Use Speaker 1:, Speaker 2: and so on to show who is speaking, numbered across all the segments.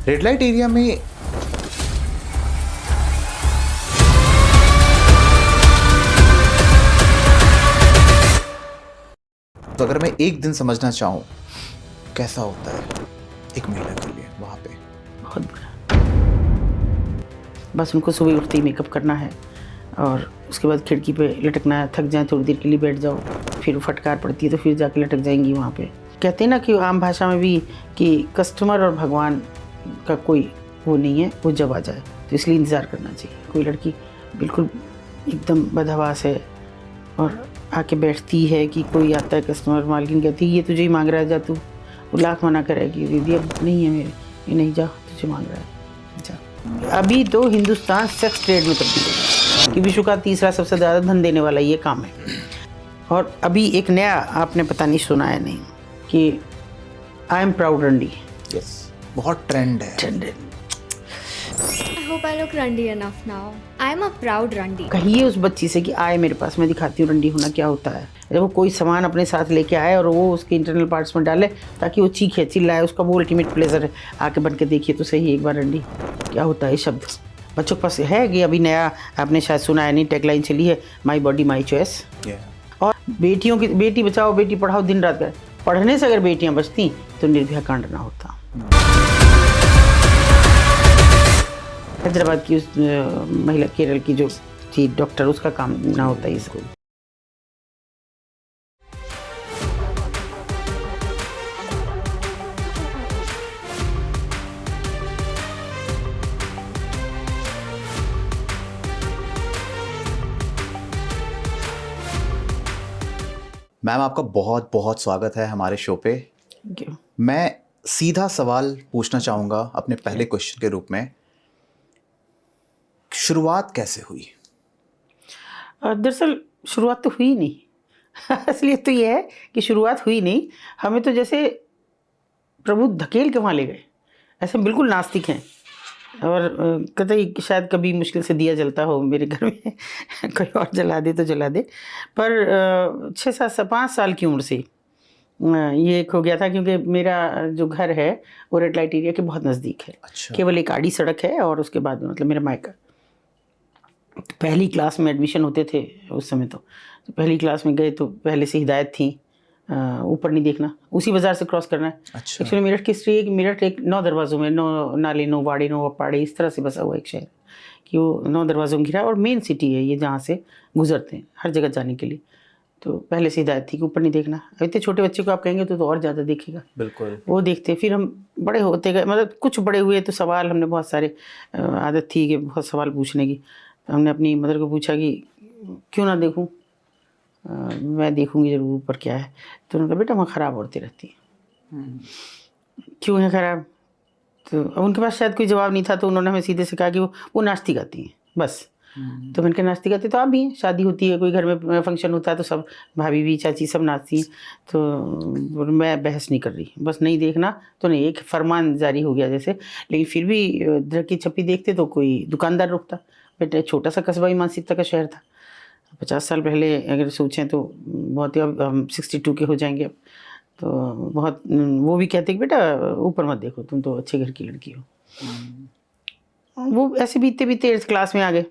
Speaker 1: Red light area में तो अगर मैं एक दिन समझना चाहूँ कैसा होता है एक महिला के लिए वहाँ पे,
Speaker 2: बहुत बुरा। बस उनको सुबह उठते ही मेकअप करना है और उसके बाद खिड़की पे लटकना है, थक जाए थोड़ी देर के लिए बैठ जाओ, फिर फटकार पड़ती है तो फिर जाके लटक जाएंगी वहाँ पे। कहते हैं ना कि आम भाषा में भी कि कस्टमर और भगवान का कोई वो नहीं है, वो जब आ जाए, तो इसलिए इंतज़ार करना चाहिए। कोई लड़की बिल्कुल एकदम बदहवास है और आके बैठती है कि कोई आता है कस्टमर, मालकिन कहती है ये तुझे ही मांग रहा है, जा तू। वो लाख मना करेगी, दीदी अब नहीं है मेरे, ये नहीं, जा तुझे मांग रहा है, जा। अभी तो हिंदुस्तान सेक्स ट्रेड में तब्दील हो गया कि विश्व का तीसरा सबसे ज़्यादा धन देने वाला ये काम है। और अभी एक नया आपने पता नहीं सुना है नहीं कि आई एम प्राउड रंडी।
Speaker 1: यस, बहुत ट्रेंड है।
Speaker 2: Trended.
Speaker 3: I hope I look Randi enough now. I'm a proud Randi.
Speaker 2: कहिए उस बच्ची से कि आए मेरे पास, मैं दिखाती हूँ रंडी होना क्या होता है। जब वो कोई सामान अपने साथ लेके आए और वो उसके इंटरनल पार्ट्स में डाले ताकि वो चीखे चिल्लाए, उसका वो अल्टीमेट प्लेजर है। आके बन के देखिए तो सही एक बार रंडी क्या होता है। शब्द बच्चों के पास है कि अभी नया आपने शायद सुना है नहीं, टैगलाइन चली है माई बॉडी माई चॉइस। और बेटियों की, बेटी बचाओ बेटी पढ़ाओ दिन रात कर, पढ़ने से अगर बेटियाँ बचती तो निर्भया कांड ना होता। हैदराबाद की उस महिला, केरल की जो थी डॉक्टर, उसका काम ना होता है इसको।
Speaker 1: मैम आपका बहुत बहुत स्वागत है हमारे शो पे।
Speaker 2: क्यों?
Speaker 1: मैं सीधा सवाल पूछना चाहूँगा अपने पहले क्वेश्चन के रूप में, शुरुआत कैसे हुई?
Speaker 2: दरअसल शुरुआत तो हुई नहीं। असलियत तो ये है कि शुरुआत हुई नहीं। हमें तो जैसे प्रभु धकेल के वहाँ ले गए, ऐसे हम बिल्कुल नास्तिक हैं। और कतई शायद कभी मुश्किल से दिया जलता हो मेरे घर में कोई और जला दे तो जला दे। पर 5 साल की उम्र से ये एक हो गया था, क्योंकि मेरा जो घर है वो रेड लाइट एरिया के बहुत नज़दीक है।
Speaker 1: अच्छा।
Speaker 2: केवल एक आड़ी सड़क है और उसके बाद मतलब मेरा मायका। पहली क्लास में एडमिशन होते थे उस समय, तो पहली क्लास में गए तो पहले से हिदायत थी ऊपर नहीं देखना, उसी बाज़ार से क्रॉस करना है।
Speaker 1: अच्छा।
Speaker 2: एक्चुअली मेरठ की हिस्ट्री है कि मेरठ एक 9 दरवाज़ों में, 9 नाले, 9 बाड़े, 9 अपाड़े, इस तरह से बसा हुआ एक शहर कि वो 9 दरवाज़ों में घिरा और मेन सिटी है ये, जहाँ से गुजरते हैं हर जगह जाने के लिए। तो पहले से हिदायत थी कि ऊपर नहीं देखना। इतने छोटे बच्चे को आप कहेंगे तो और ज़्यादा देखेगा।
Speaker 1: बिल्कुल।
Speaker 2: वो देखते। फिर हम बड़े होते गए, मतलब कुछ बड़े हुए तो सवाल हमने बहुत सारे, आदत थी कि बहुत सवाल पूछने की। तो हमने अपनी मदर को पूछा कि क्यों ना देखूं, मैं देखूंगी ज़रूर ऊपर क्या है। तो उन्होंने कहा बेटा वहाँ ख़राब औरतें रहती हैं। क्यों है ख़राब? तो अब उनके पास शायद कोई जवाब नहीं था, तो उन्होंने हमें सीधे से कहा कि वो नाचती गाती हैं बस। तो मैंने कहा नाचती गाती तो आप भी हैं, शादी होती है, कोई घर में फंक्शन होता है तो सब भाभी भी, चाची सब नाचती हैं। तो मैं बहस नहीं कर रही, बस नहीं देखना तो नहीं, एक फरमान जारी हो गया जैसे। लेकिन फिर भी ढकी छप्पी देखते तो कोई दुकानदार रुकता। बेटा छोटा सा कस्बा मानसिकता का शहर था। 50 साल पहले अगर सोचें तो बहुत ही, अब हम 62 के हो जाएंगे अब, तो बहुत वो भी कहते कि बेटा ऊपर मत देखो, तुम तो अच्छे घर की लड़की हो। वो ऐसे बीतते बीतते 8th क्लास में आ गए,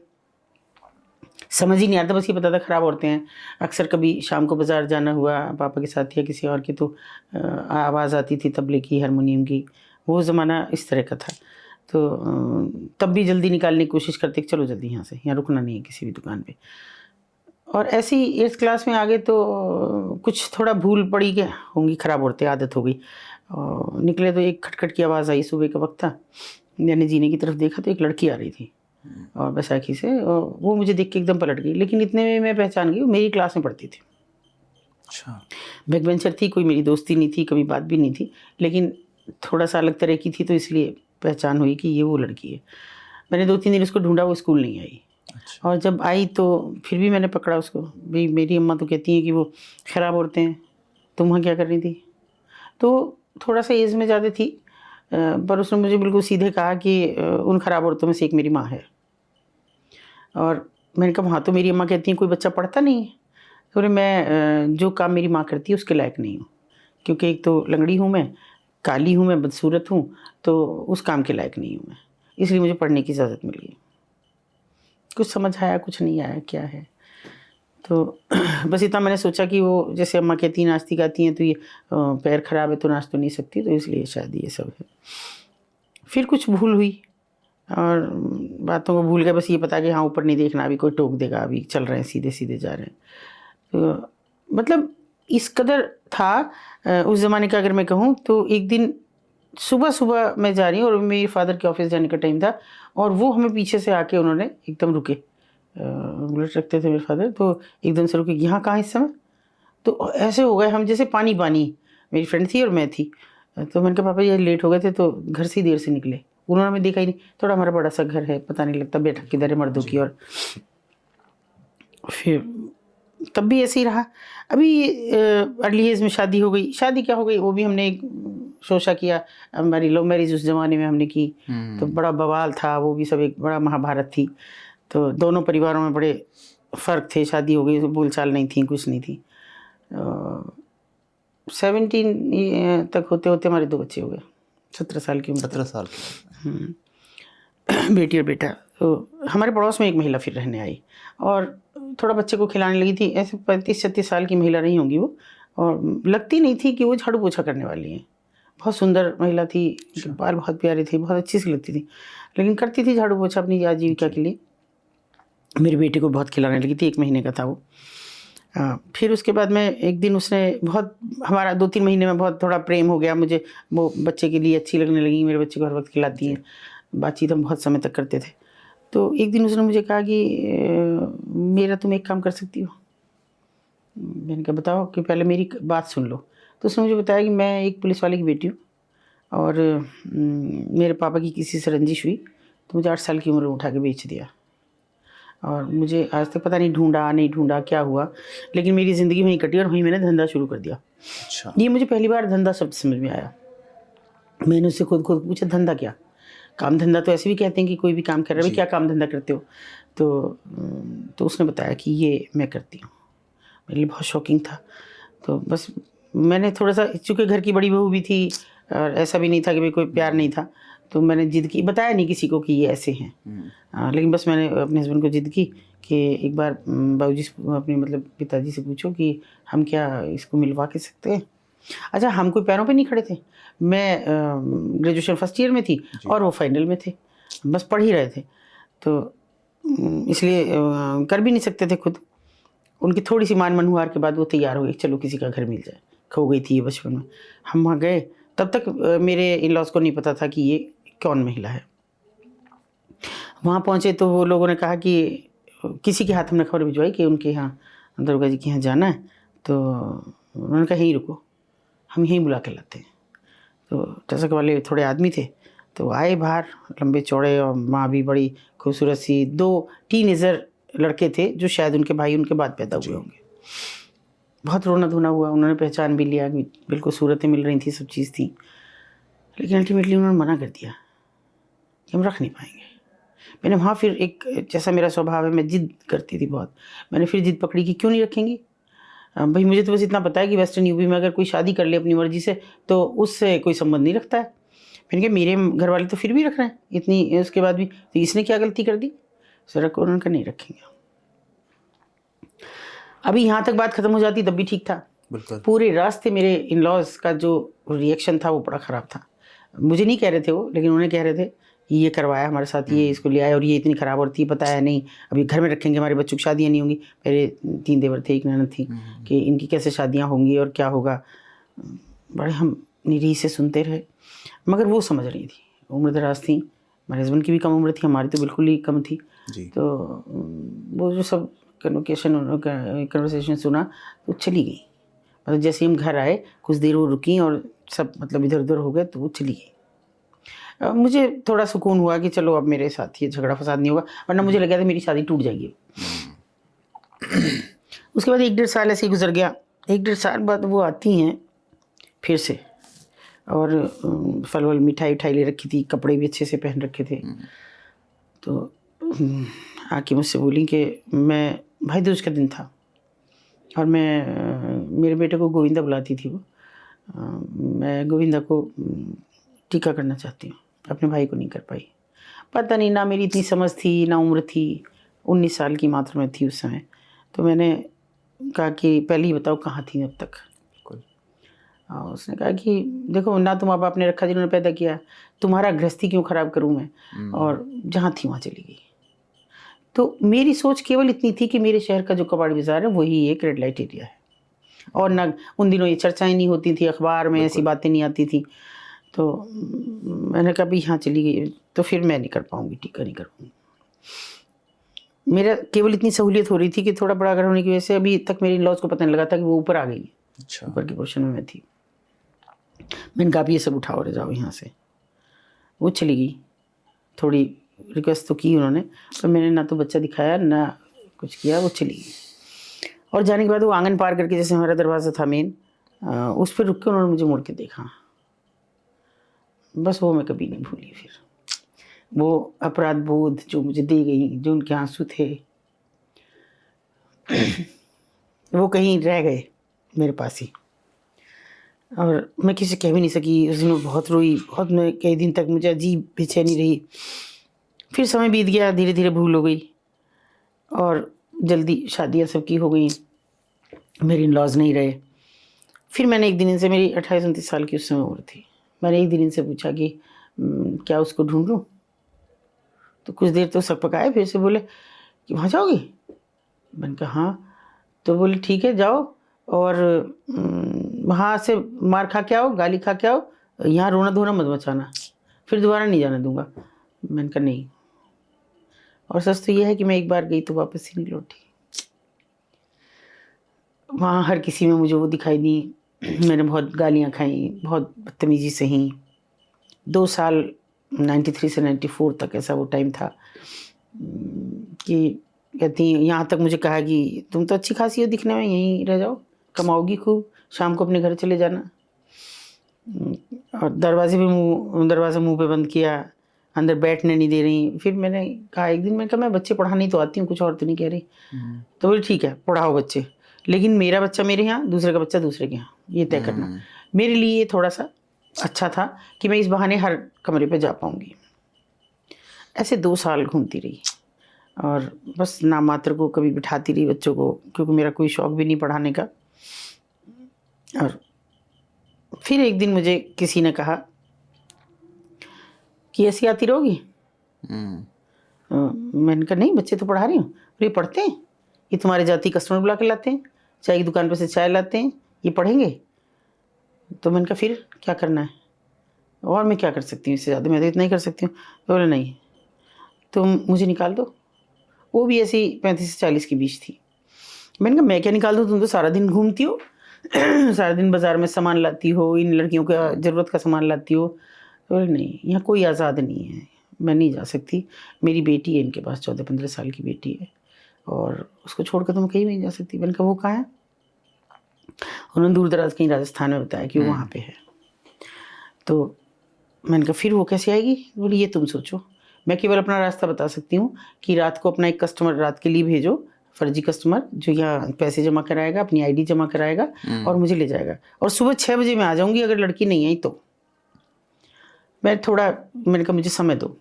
Speaker 2: समझ ही नहीं आता, बस ये पता था ख़राब औरतें हैं। अक्सर कभी शाम को बाज़ार जाना हुआ पापा के साथ या किसी और के, तो आवाज़ आती थी तबले की, हारमोनियम की। वो ज़माना इस तरह का था। तो तब भी जल्दी निकालने की कोशिश करते कि चलो जल्दी यहाँ से, यहाँ रुकना नहीं है किसी भी दुकान पे। और ऐसे ही 8th क्लास में आ गए तो कुछ थोड़ा भूल पड़ी कि होंगी ख़राब औरतें, आदत हो गई। निकले तो एक खटखट की आवाज़ आई, सुबह का वक्त था। मैंने जीने की तरफ देखा तो एक लड़की आ रही थी और बैसाखी से, और वो मुझे देख के एकदम पलट गई। लेकिन इतने में मैं पहचान गई, वो मेरी क्लास में पढ़ती थी।
Speaker 1: अच्छा।
Speaker 2: बैक बेंचर थी, कोई मेरी दोस्ती नहीं थी, कभी बात भी नहीं थी, लेकिन थोड़ा सा अलग तरह की थी, तो इसलिए पहचान हुई कि ये वो लड़की है। मैंने 2-3 दिन उसको ढूंढा, वो स्कूल नहीं आई।
Speaker 1: अच्छा।
Speaker 2: और जब आई तो फिर भी मैंने पकड़ा उसको। भाई मेरी अम्मा तो कहती हैं कि वो ख़राब औरतें हैं, तुम वहाँ क्या कर रही थी? तो थोड़ा सा एज में ज़्यादा थी, पर उसने मुझे बिल्कुल सीधे कहा कि उन ख़राब औरतों में से एक मेरी माँ है। और मैंने कहा वहाँ तो मेरी अम्मा कहती हैं कोई बच्चा पढ़ता नहीं है। तो मैं जो काम मेरी माँ करती है उसके लायक नहीं हूँ, क्योंकि एक तो लंगड़ी हूँ मैं, काली हूँ, मैं बदसूरत हूँ, तो उस काम के लायक नहीं हूँ मैं, इसलिए मुझे पढ़ने की इजाज़त मिल गई। कुछ समझ आया, कुछ नहीं आया, क्या है। तो बस इतना मैंने सोचा कि वो जैसे अम्मा कहती नाचती गाती हैं तो ये पैर ख़राब है तो नाच तो नहीं सकती, तो इसलिए शायद ये सब है। फिर कुछ भूल हुई और बातों को भूल गए, बस ये पता कि हाँ ऊपर नहीं देखना, अभी कोई टोक देगा, अभी चल रहे हैं सीधे सीधे जा रहे हैं। तो मतलब इस कदर था उस ज़माने का। अगर मैं कहूँ तो एक दिन सुबह सुबह मैं जा रही हूँ और मेरे फादर के ऑफिस जाने का टाइम था, और वो हमें पीछे से आके उन्होंने एकदम रुके, बुलेट रखते थे मेरे फादर, तो एकदम से रुके, यहाँ कहाँ इस समय। तो ऐसे हो गए हम जैसे पानी पानी, मेरी फ्रेंड थी और मैं थी। तो मैंने कहा पापा ये लेट हो गए थे तो घर से ही देर से निकले। उन्होंने हमें देखा ही नहीं, थोड़ा हमारा बड़ा सा घर है, पता नहीं लगता बैठक किधर है मर्दों की। और फिर तब भी ऐसे ही रहा। अभी अर्ली एज में शादी हो गई। शादी क्या हो गई, वो भी हमने एक सोचा किया, हमारी लव मैरिज उस ज़माने में हमने की, तो बड़ा बवाल था, वो भी सब एक बड़ा महाभारत थी। तो दोनों परिवारों में बड़े फ़र्क थे। शादी हो गई तो बोलचाल नहीं थी, कुछ नहीं थी। 17 तक होते होते हमारे 2 बच्चे हो गए, 17 साल की उम्र।
Speaker 1: 17 साल की।
Speaker 2: बेटी और बेटा। तो हमारे पड़ोस में एक महिला फिर रहने आई और थोड़ा बच्चे को खिलाने लगी थी। ऐसे 35-36 साल की महिला नहीं होंगी वो, और लगती नहीं थी कि वो झाड़ू पोछा करने वाली है। बहुत सुंदर महिला थी, बाल बहुत प्यारे थे, बहुत अच्छी सी लगती थी, लेकिन करती थी झाड़ू पोछा अपनी आजीविका के लिए। मेरे बेटे को बहुत खिलाने लगी थी, 1 महीने का था वो। फिर उसके बाद में एक दिन उसने बहुत, हमारा 2-3 महीने में बहुत थोड़ा प्रेम हो गया। मुझे वो बच्चे के लिए अच्छी लगने लगी, मेरे बच्चे को हर वक्त खिलाती हैं, बातचीत हम बहुत समय तक करते थे। तो एक दिन उसने मुझे कहा कि मेरा तुम एक काम कर सकती हो। मैंने कहा बताओ, कि पहले मेरी बात सुन लो। तो उसने मुझे बताया कि मैं एक पुलिस वाले की बेटी हूँ और मेरे पापा की किसी से रंजिश हुई तो मुझे 8 साल की उम्र में उठा के बेच दिया, और मुझे आज तक पता नहीं ढूंढा नहीं ढूंढा क्या हुआ, लेकिन मेरी ज़िंदगी वहीं कटी और वहीं मैंने धंधा शुरू कर दिया।
Speaker 1: अच्छा।
Speaker 2: ये मुझे पहली बार धंधा शब्द समझ में आया। मैंने उससे खुद पूछा धंधा क्या। काम धंधा तो ऐसे भी कहते हैं कि कोई भी काम कर रहा है, क्या काम धंधा करते हो। तो उसने बताया कि ये मैं करती हूँ। मेरे लिए बहुत शॉकिंग था। तो बस मैंने थोड़ा सा, चूँकि घर की बड़ी बहू भी थी और ऐसा भी नहीं था कि भाई कोई प्यार नहीं था, तो मैंने जिद की। बताया नहीं किसी को कि ये ऐसे हैं, लेकिन बस मैंने अपने हस्बैंड को जिद की कि एक बार बाबूजी अपने मतलब पिताजी से पूछो कि हम क्या इसको मिलवा के सकते हैं। अच्छा, हम कोई पैरों पे नहीं खड़े थे। मैं ग्रेजुएशन फर्स्ट ईयर में थी और वो फाइनल में थे, बस पढ़ ही रहे थे, तो इसलिए कर भी नहीं सकते थे खुद। उनकी थोड़ी सी मान मनुहार के बाद वो तैयार हो गई, चलो किसी का घर मिल जाए। खो गई थी ये बचपन में। हम वहाँ गए, तब तक मेरे इन लॉज को नहीं पता था कि ये कौन महिला है। वहाँ पहुँचे तो वो लोगों ने कहा कि किसी के हाथ हमने खबर भिजवाई कि उनके यहाँ दुर्गा जी के यहाँ जाना है, तो उन्होंने कहा यहीं रुको, हम यहीं बुला के लाते हैं। तो टसक वाले थोड़े आदमी थे, तो आए बाहर, लंबे चौड़े, और माँ भी बड़ी खूबसूरत सी। 2 टीनेजर लड़के थे जो शायद उनके भाई उनके बाद पैदा हुए होंगे। बहुत रोना धोना हुआ, उन्होंने पहचान भी लिया, बिल्कुल सूरतें मिल रही थी, सब चीज़ थी, लेकिन अल्टीमेटली उन्होंने मना कर दिया कि हम रख नहीं पाएंगे। मैंने वहाँ फिर एक, जैसा मेरा स्वभाव है, मैं जिद करती थी बहुत, मैंने फिर जिद पकड़ी कि क्यों नहीं रखेंगी भाई, मुझे तो बस इतना पता है कि वेस्टर्न यूपी में अगर कोई शादी कर ले अपनी मर्जी से तो उससे कोई संबंध नहीं रखता है। मैंने कहा मेरे घर वाले तो फिर भी रख रहे हैं इतनी, उसके बाद भी, तो इसने क्या गलती कर दी। सर उन्होंने कहा नहीं रखेंगे। अभी यहाँ तक बात खत्म हो जाती तब भी ठीक था।
Speaker 1: बिल्कुल।
Speaker 2: पूरे रास्ते मेरे इन लॉज का जो रिएक्शन था वो बड़ा ख़राब था। मुझे नहीं कह रहे थे वो, लेकिन उन्हें कह रहे थे ये करवाया हमारे साथ, ये इसको ले आया, और ये इतनी ख़राब औरत थी, पता है नहीं अभी घर में रखेंगे, हमारे बच्चों की शादियाँ नहीं होंगी। मेरे 3 देवर थे, एक ननद थी, कि इनकी कैसे शादियाँ होंगी और क्या होगा। बड़े हम निरीह से सुनते रहे, मगर वो समझ रही थी, उम्र दराज थी, मेरे हस्बैंड की भी कम उम्र थी, हमारी तो बिल्कुल ही कम थी। तो वो जो सब कन्वर्सेशन सुना तो चली गई। मतलब जैसे हम घर आए कुछ देर वो रुकी और सब मतलब इधर उधर हो गए, तो वो चली गई। मुझे थोड़ा सुकून हुआ कि चलो अब मेरे साथ ये झगड़ा फसाद नहीं होगा, वरना मुझे लगा था मेरी शादी टूट जाएगी। उसके बाद 1-1.5 साल ऐसे ही गुजर गया। 1-1.5 साल बाद वो आती हैं फिर से, और फल वल मिठाई उठाई ले रखी थी, कपड़े भी अच्छे से पहन रखे थे। तो आके मुझसे बोली कि मैं, भाई दूज का दिन था, और मैं मेरे बेटे को गोविंदा बुलाती थी वो, मैं गोविंदा को टीका करना चाहती हूँ, अपने भाई को नहीं कर पाई। पता नहीं, ना मेरी इतनी समझ थी ना उम्र थी, 19 साल की मात्र में थी उस समय। तो मैंने कहा कि पहले ही बताओ कहाँ थी अब तक। उसने कहा कि देखो, ना तो माँ बाप ने रखा जिन्होंने पैदा किया, तुम्हारा गृहस्थी क्यों ख़राब करूँ मैं, और जहाँ थी वहाँ चली गई। तो मेरी सोच केवल इतनी थी कि मेरे शहर का जो कबाड़ी बाज़ार है वही एक रेड लाइट एरिया है, और ना उन दिनों ये चर्चाएं नहीं होती थी, अखबार में ऐसी बातें नहीं आती थी। तो मैंने कहा भाई यहाँ चली गई तो फिर मैं नहीं कर पाऊँगी, टीका नहीं कर पाऊँगी। मेरा केवल इतनी सहूलियत हो रही थी कि थोड़ा बड़ा घर होने की वजह से अभी तक मेरे इन-लॉज को पता नहीं लगा था कि वो ऊपर आ गई है।
Speaker 1: अच्छा।
Speaker 2: ऊपर के पोर्शन में मैं थी। मैंने कहा ये सब उठाओ, रह जाओ यहाँ से। वो चली गई, थोड़ी रिक्वेस्ट तो की उन्होंने, पर मैंने ना तो बच्चा दिखाया ना कुछ किया, वो चली गई। और जाने के बाद वो आंगन पार करके, जैसे हमारा दरवाज़ा था मेन, उस पर रुक के उन्होंने मुझे मुड़ के देखा। बस वो मैं कभी नहीं भूली। फिर वो अपराध बोध जो मुझे दे गई, जो उनके आंसू थे वो कहीं रह गए मेरे पास ही, और मैं किसी से कह भी नहीं सकी। उस दिन मैं बहुत रोई, बहुत, मैं कई दिन तक मुझे अजीब बेचैनी रही। फिर समय बीत गया, धीरे धीरे भूल हो गई, और जल्दी शादियाँ सबकी हो गई, मेरे इन-लॉज नहीं रहे। फिर मैंने एक दिन इनसे, मेरी 28-29 साल की उस समय उम्र थी, मैंने एक दिन इनसे पूछा कि क्या उसको ढूंढ लूँ। तो कुछ देर तो सक पकाए, फिर से बोले कि वहाँ जाओगी। मैंने कहा हाँ। तो बोले ठीक है जाओ, और वहाँ से मार खा के आओ, गाली खा के आओ, यहाँ रोना धोना मत मचाना, फिर दोबारा नहीं जाने दूंगा। मैंने कहा नहीं। और सच तो ये है कि मैं एक बार गई तो वापस ही नहीं लौटी। वहाँ हर किसी में मुझे वो दिखाई दी। मैंने बहुत गालियाँ खाई, बहुत बदतमीजी सही। 2 साल 93 से 94 तक ऐसा वो टाइम था कि कहती, यहाँ तक मुझे कहा कि तुम तो अच्छी खासी हो दिखने में, यहीं रह जाओ, कमाओगी खूब, शाम को अपने घर चले जाना। और दरवाज़ा मुंह पे बंद किया, अंदर बैठने नहीं दे रही। फिर मैंने कहा एक दिन, मैंने कहा मैं बच्चे पढ़ाने तो आती हूँ, कुछ और तो नहीं कह रही। तो बोले ठीक है पढ़ाओ बच्चे, लेकिन मेरा बच्चा मेरे यहाँ, दूसरे का बच्चा दूसरे के यहाँ, ये तय करना। मेरे लिए ये थोड़ा सा अच्छा था कि मैं इस बहाने हर कमरे पे जा पाऊँगी। ऐसे 2 साल घूमती रही, और बस नाम मात्र को कभी बिठाती रही बच्चों को, क्योंकि मेरा कोई शौक़ भी नहीं पढ़ाने का। और फिर एक दिन मुझे किसी ने कहा कि ऐसी आती रहोगी। मैंने कहा नहीं, बच्चे तो पढ़ा रही हूँ। ये पढ़ते हैं, ये तुम्हारे जाति कस्टमर बुला के लाते हैं, चाय की दुकान पर से चाय लाते हैं, ये पढ़ेंगे। तो मैंने कहा फिर क्या करना है, और मैं क्या कर सकती हूँ इससे ज़्यादा, मैं तो इतना ही कर सकती हूँ। तो बोले नहीं, तुम मुझे निकाल दो। वो भी ऐसी 35 से 40 के बीच थी। मैंने कहा मैं क्या निकाल दूँ, तुम तो सारा दिन घूमती हो, सारा दिन बाज़ार में सामान लाती हो, इन लड़कियों का ज़रूरत का सामान लाती हो। तो बोले नहीं, यहाँ कोई आज़ाद नहीं है, मैं नहीं जा सकती। मेरी बेटी है इनके पास, 14-15 साल की बेटी है, और उसको छोड़कर तो मैं कहीं नहीं जा सकती। मैंने कहा वो कहाँ है। उन्होंने दूर दराज कहीं राजस्थान में बताया कि वो वहाँ पे है। तो मैंने कहा फिर वो कैसे आएगी। बोली ये तुम सोचो, मैं केवल अपना रास्ता बता सकती हूँ कि रात को अपना एक कस्टमर रात के लिए भेजो, फर्जी कस्टमर, जो यहाँ पैसे जमा कराएगा, अपनी आईडी जमा कराएगा और मुझे ले जाएगा, और सुबह 6 बजे मैं आ जाऊँगी। अगर लड़की नहीं आई तो मैंने कहा मुझे समय दो।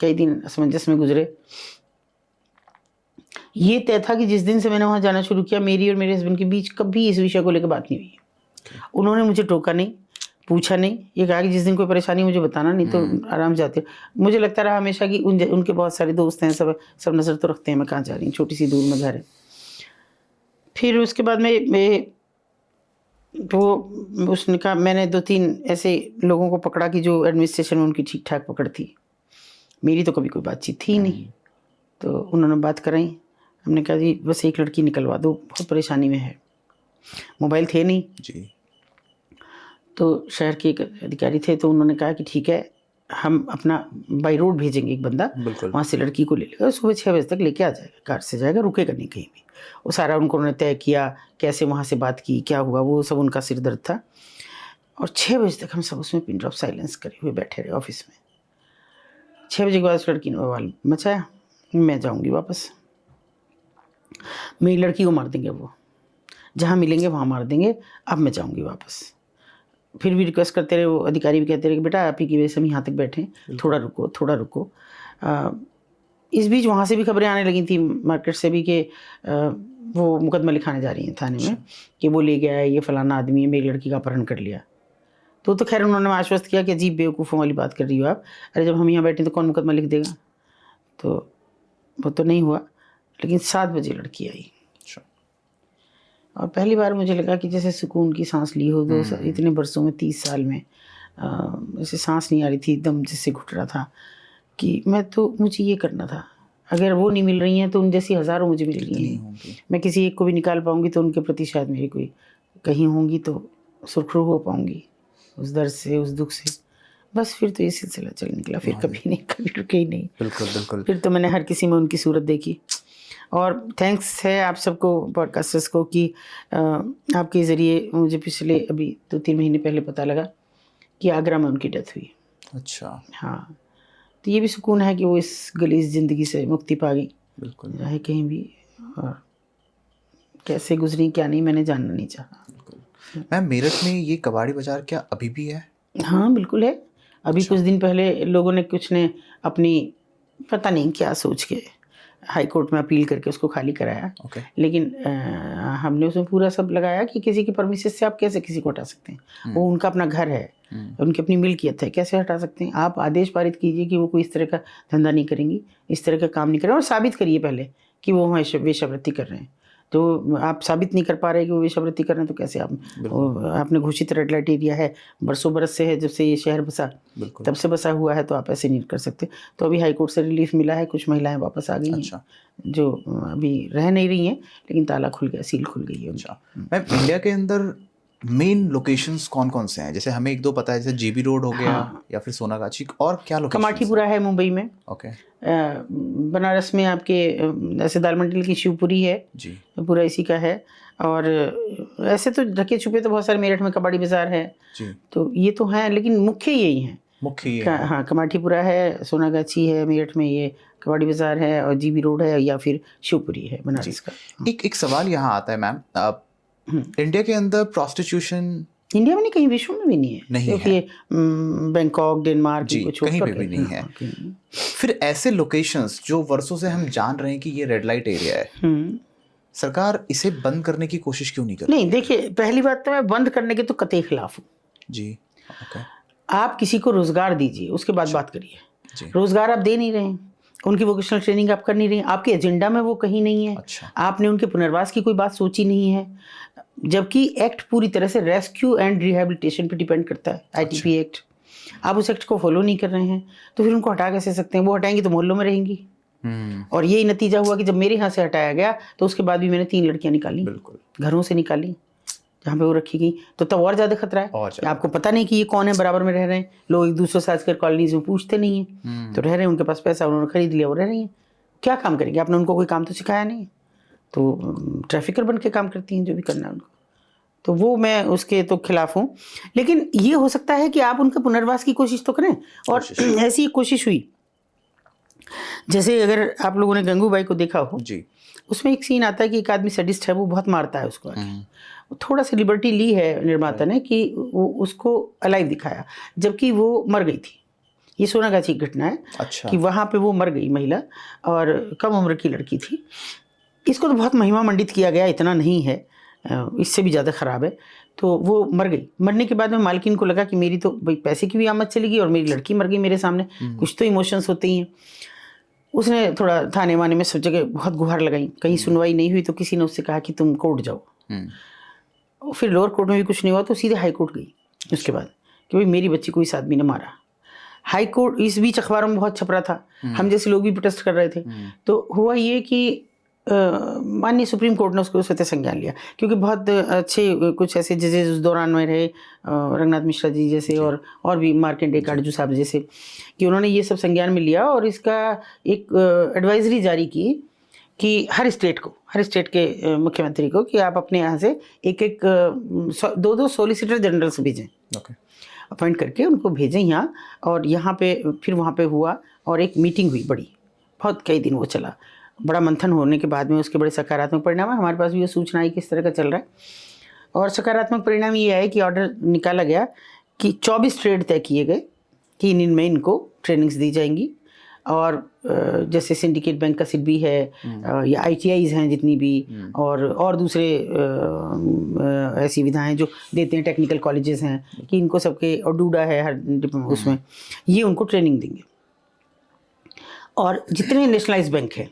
Speaker 2: कई दिन असमंजस में गुजरे। ये तय था कि जिस दिन से मैंने वहाँ जाना शुरू किया, मेरी और मेरे हस्बैंड के बीच कभी इस विषय को लेकर बात नहीं हुई। उन्होंने मुझे टोका नहीं, पूछा नहीं। ये कहा कि जिस दिन कोई परेशानी मुझे बताना, नहीं तो आराम से जाते। मुझे लगता रहा हमेशा कि उनके बहुत सारे दोस्त हैं, सब नज़र तो रखते हैं मैं कहाँ जा रही हूँ, छोटी सी दूर में घर है। फिर उसके बाद उसने कहा, मैंने 2-3 ऐसे लोगों को पकड़ा कि जो एडमिनिस्ट्रेशन में उनकी ठीक ठाक पकड़ थी। मेरी तो कभी कोई बातचीत थी नहीं। तो उन्होंने बात कराई। हमने कहा जी बस एक लड़की निकलवा दो, बहुत परेशानी में है। मोबाइल थे नहीं
Speaker 1: जी।
Speaker 2: तो शहर के एक अधिकारी थे, तो उन्होंने कहा कि ठीक है, हम अपना बाई रोड भेजेंगे एक बंदा, वहाँ से लड़की को ले लेगा, सुबह 6 बजे तक लेके आ जाएगा, कार से जाएगा, रुकेगा नहीं कहीं भी। वो सारा उन्होंने तय किया, कैसे वहाँ से बात की, क्या हुआ, वो सब उनका सिर दर्द था। और 6 बजे तक हम सब उसमें पिन ड्रॉप साइलेंस करे हुए बैठे रहे ऑफिस में। 6 बजे के बाद उस लड़की ने बवाल मचाया, मैं जाऊँगी वापस, मेरी लड़की को मार देंगे, वो जहाँ मिलेंगे वहाँ मार देंगे, अब मैं जाऊँगी वापस। फिर भी रिक्वेस्ट करते रहे, वो अधिकारी भी कहते रहे कि बेटा आप ही की वजह से हम यहाँ तक बैठे हैं, थोड़ा रुको थोड़ा रुको। इस बीच वहाँ से भी खबरें आने लगी थी मार्केट से भी कि वो मुकदमा लिखाने जा रही हैं थाने में कि वो ले गया है, ये फलाना आदमी है, मेरी लड़की का अपहरण कर लिया। तो खैर उन्होंने आश्वस्त किया कि अजीब बेवकूफ़ों वाली बात कर रही हो आप, अरे जब हम यहाँ बैठे तो कौन मुकदमा लिख देगा। तो वो तो नहीं हुआ, लेकिन 7 बजे लड़की आई और पहली बार मुझे लगा कि जैसे सुकून की सांस ली हो। इतने बरसों में, 30 साल में ऐसे सांस नहीं आ रही थी, दम जिससे घुट रहा था कि मुझे ये करना था। अगर वो नहीं मिल रही हैं तो उन जैसी हज़ारों मुझे मिल रही हैं। मैं किसी एक को भी निकाल पाऊँगी तो उनके प्रति शायद मेरी कोई कहीं होंगी तो सुरखरू हो पाऊँगी उस दर्द से, उस दुख से। बस फिर तो ये सिलसिला चल निकला, फिर कभी रुके ही नहीं।
Speaker 1: बिल्कुल।
Speaker 2: फिर तो मैंने हर किसी में उनकी सूरत देखी। और थैंक्स है आप सबको, पॉडकास्टर्स को, कि आपके ज़रिए मुझे पिछले अभी 2-3 महीने पहले पता लगा कि आगरा में उनकी डेथ हुई।
Speaker 1: अच्छा।
Speaker 2: हाँ, तो ये भी सुकून है कि वो इस गलीज़ ज़िंदगी से मुक्ति पा गई।
Speaker 1: बिल्कुल।
Speaker 2: चाहे कहीं भी, और कैसे गुजरी क्या नहीं मैंने जानना नहीं चाहा।
Speaker 1: मैम, मेरठ में ये कबाड़ी बाज़ार क्या अभी भी है?
Speaker 2: हाँ बिल्कुल है। अभी कुछ दिन पहले लोगों ने अपनी पता नहीं क्या सोच के हाई कोर्ट में अपील करके उसको खाली कराया। लेकिन हमने उसमें पूरा सब लगाया कि किसी की परमिशन से आप कैसे किसी को हटा सकते हैं। वो उनका अपना घर है, उनकी अपनी मिल्कियत है, कैसे हटा सकते हैं। आप आदेश पारित कीजिए कि वो कोई इस तरह का धंधा नहीं करेंगी, इस तरह का काम नहीं करें, और साबित करिए पहले कि वो वेश्यावृत्ति कर रहे हैं। तो आप साबित नहीं कर पा रहे कि वो वेश्यावृत्ति कर रहे हैं तो कैसे आपने घोषित रेड लाइट एरिया है, बरसों बरस से है, जब से ये शहर बसा तब से बसा हुआ है, तो आप ऐसे नहीं कर सकते। तो अभी हाई कोर्ट से रिलीफ मिला है, कुछ महिलाएं वापस आ गई हैं जो अभी रह नहीं रही हैं, लेकिन ताला खुल गया, सील खुल गई है।
Speaker 1: अच्छा मैम, इंडिया के अंदर मेन लोकेशंस कौन कौन से हैं? जैसे हमें 1-2 पता है, जैसे जेबी रोड हो गया, या फिर सोनागाछी, और क्या लोकेशन?
Speaker 2: कमाठीपुरा है मुंबई में।
Speaker 1: ओके।
Speaker 2: बनारस में आपके ऐसे दाल मंडल की शिवपुरी है
Speaker 1: जी,
Speaker 2: पूरा इसी का है। और ऐसे तो ढके छुपे तो बहुत सारे, मेरठ में कबाड़ी बाजार है
Speaker 1: जी,
Speaker 2: तो ये तो हैं, लेकिन मुख्य यही हैं।
Speaker 1: मुख्य ये है।
Speaker 2: हाँ, कमाठीपुरा है, सोनागाछी है मेरठ में, ये कबाड़ी बाजार है, और जीबी रोड है, या फिर शिवपुरी है बनारस का।
Speaker 1: एक सवाल यहाँ आता है मैम, इंडिया के अंदर प्रोस्टिट्यूशन,
Speaker 2: इंडिया में नहीं, कहीं विश्व में भी नहीं है,
Speaker 1: नहीं
Speaker 2: क्योंकि
Speaker 1: है।
Speaker 2: बैंकॉक, डेनमार्क,
Speaker 1: कहीं पे भी नहीं है। फिर ऐसे लोकेशंस जो वर्षों से हम जान रहे हैं कि ये रेड लाइट एरिया है, सरकार इसे बंद करने की कोशिश क्यों नहीं कर रही?
Speaker 2: नहीं, देखिए, पहली बात तो मैं बंद करने के तो कतई खिलाफ हूँ
Speaker 1: जी। ओके।
Speaker 2: आप किसी को रोजगार दीजिए, उसके बाद बात करिए। रोजगार आप दे नहीं रहे हैं, उनकी वोकेशनल ट्रेनिंग आप कर नहीं रहे हैं, आपके एजेंडा में वो कहीं नहीं है।
Speaker 1: अच्छा।
Speaker 2: आपने उनके पुनर्वास की कोई बात सोची नहीं है, जबकि एक्ट पूरी तरह से रेस्क्यू एंड रिहेबिलिटेशन पे डिपेंड करता है, आईटीपी एक्ट। आप उस एक्ट को फॉलो नहीं कर रहे हैं, तो फिर उनको हटा कैसे सकते हैं? वो हटाएंगी तो मोहल्लों में रहेंगी। और यही नतीजा हुआ कि जब मेरे यहाँ से हटाया गया तो उसके बाद भी मैंने 3 लड़कियां निकाली, घरों से निकाली जहाँ पे वो रखी गई। तो तब और ज़्यादा खतरा है कि आपको पता नहीं कि ये कौन है, बराबर में रह रहे हैं लोग, एक दूसरे से आजकल कॉलोनीज में पूछते नहीं हैं, तो रह रहे हैं, उनके पास पैसा, उन्होंने खरीद लिया, वो रह रही हैं। क्या काम करेंगे? आपने उनको कोई काम तो सिखाया नहीं, तो ट्रैफिकर बन के काम करती हैं, जो भी करना है उनको। तो वो मैं उसके तो खिलाफ हूँ, लेकिन ये हो सकता है कि आप उनके पुनर्वास की कोशिश तो करें। और ऐसी एक कोशिश हुई, जैसे अगर आप लोगों ने गंगूबाई को देखा हो
Speaker 1: जी,
Speaker 2: उसमें एक सीन आता है कि एक आदमी सडिस्ट है, वो बहुत मारता है उसको आके। थोड़ा सा लिबर्टी ली है निर्माता ने कि वो उसको अलाइव दिखाया, जबकि वो मर गई थी। ये सोनागाछी की घटना है।
Speaker 1: अच्छा।
Speaker 2: कि वहाँ पे वो मर गई महिला, और कम उम्र की लड़की थी। इसको तो बहुत महिमा मंडित किया गया, इतना नहीं है, इससे भी ज़्यादा ख़राब है। तो वो मर गई, मरने के बाद में मालकिन को लगा कि मेरी तो भाई पैसे की भी आमद चली गई और मेरी लड़की मर गई मेरे सामने, कुछ तो इमोशंस होते ही हैं। उसने थोड़ा थाने वाने में सब जगह बहुत गुहार लगाई, कहीं सुनवाई नहीं हुई, तो किसी ने उससे कहा कि तुम कोर्ट जाओ। फिर लोअर कोर्ट में भी कुछ नहीं हुआ, तो सीधे हाई कोर्ट गई उसके बाद कि भाई मेरी बच्ची को इस आदमी ने मारा। हाई कोर्ट, इस बीच अखबारों में बहुत छप रहा था, हम जैसे लोग भी प्रोटेस्ट कर रहे थे। तो हुआ ये कि माननीय सुप्रीम कोर्ट ने उसको स्वतः संज्ञान लिया, क्योंकि बहुत अच्छे कुछ ऐसे जजेस उस दौरान में रहे, रंगनाथ मिश्रा जी जैसे, और भी मार्केंडे काटजू साहब जैसे, कि उन्होंने ये सब संज्ञान में लिया और इसका एक एडवाइजरी जारी की कि हर स्टेट के मुख्यमंत्री को कि आप अपने यहाँ से एक 2 सोलिसिटर जनरल्स भेजें, अपॉइंट करके उनको भेजें यहाँ। और यहाँ पे फिर वहाँ पे हुआ और एक मीटिंग हुई बड़ी, बहुत कई दिन वो चला। बड़ा मंथन होने के बाद में उसके बड़े सकारात्मक परिणाम है। हमारे पास भी ये सूचना आई किस तरह का चल रहा है। और सकारात्मक परिणाम ये आए कि ऑर्डर निकाला गया कि 24 ट्रेड तय किए गए कि इनमें इनको ट्रेनिंग्स दी जाएंगी। और जैसे सिंडिकेट बैंक का सिडबी है या ITIs हैं जितनी भी, और दूसरे ऐसी विधाएं जो देते हैं, टेक्निकल कॉलेजेस हैं कि इनको सबके, और डूडा है हर उसमें, ये उनको ट्रेनिंग देंगे। और जितने नेशनलाइज बैंक हैं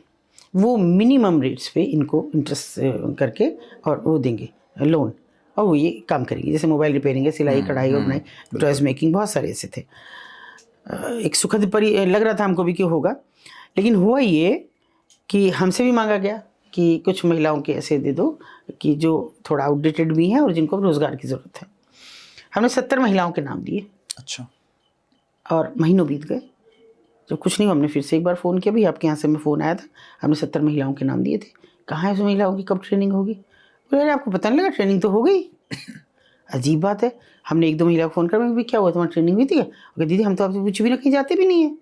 Speaker 2: वो मिनिमम रेट्स पे इनको इंटरेस्ट करके और वो देंगे लोन, और वो ये काम करेंगे। जैसे मोबाइल रिपेयरिंग है, सिलाई कढ़ाई और बुनाई, टॉयज मेकिंग, बहुत सारे ऐसे थे। एक सुखद लग रहा था हमको भी कि होगा, लेकिन हुआ ये कि हमसे भी मांगा गया कि कुछ महिलाओं के ऐसे दे दो कि जो थोड़ा आउटडेटेड भी हैं और जिनको रोज़गार की ज़रूरत है। हमने 70 महिलाओं के नाम दिए।
Speaker 1: अच्छा।
Speaker 2: और महीनों बीत गए, जब कुछ नहीं, हमने फिर से एक बार फ़ोन किया, भाई आपके यहाँ से मैं फ़ोन आया था, हमने 70 महिलाओं के नाम दिए थे, कहाँ है उस महिलाओं की, कब ट्रेनिंग होगी? बोले अरे आपको पता नहीं लगा, ट्रेनिंग तो हो गई। अजीब बात है। हमने 1-2 महिला को फ़ोन कर, भाई क्या हुआ, तुम्हारी ट्रेनिंग हुई थी क्या? और दीदी हम तो आपसे कुछ भी ना, कहीं जाते भी नहीं है,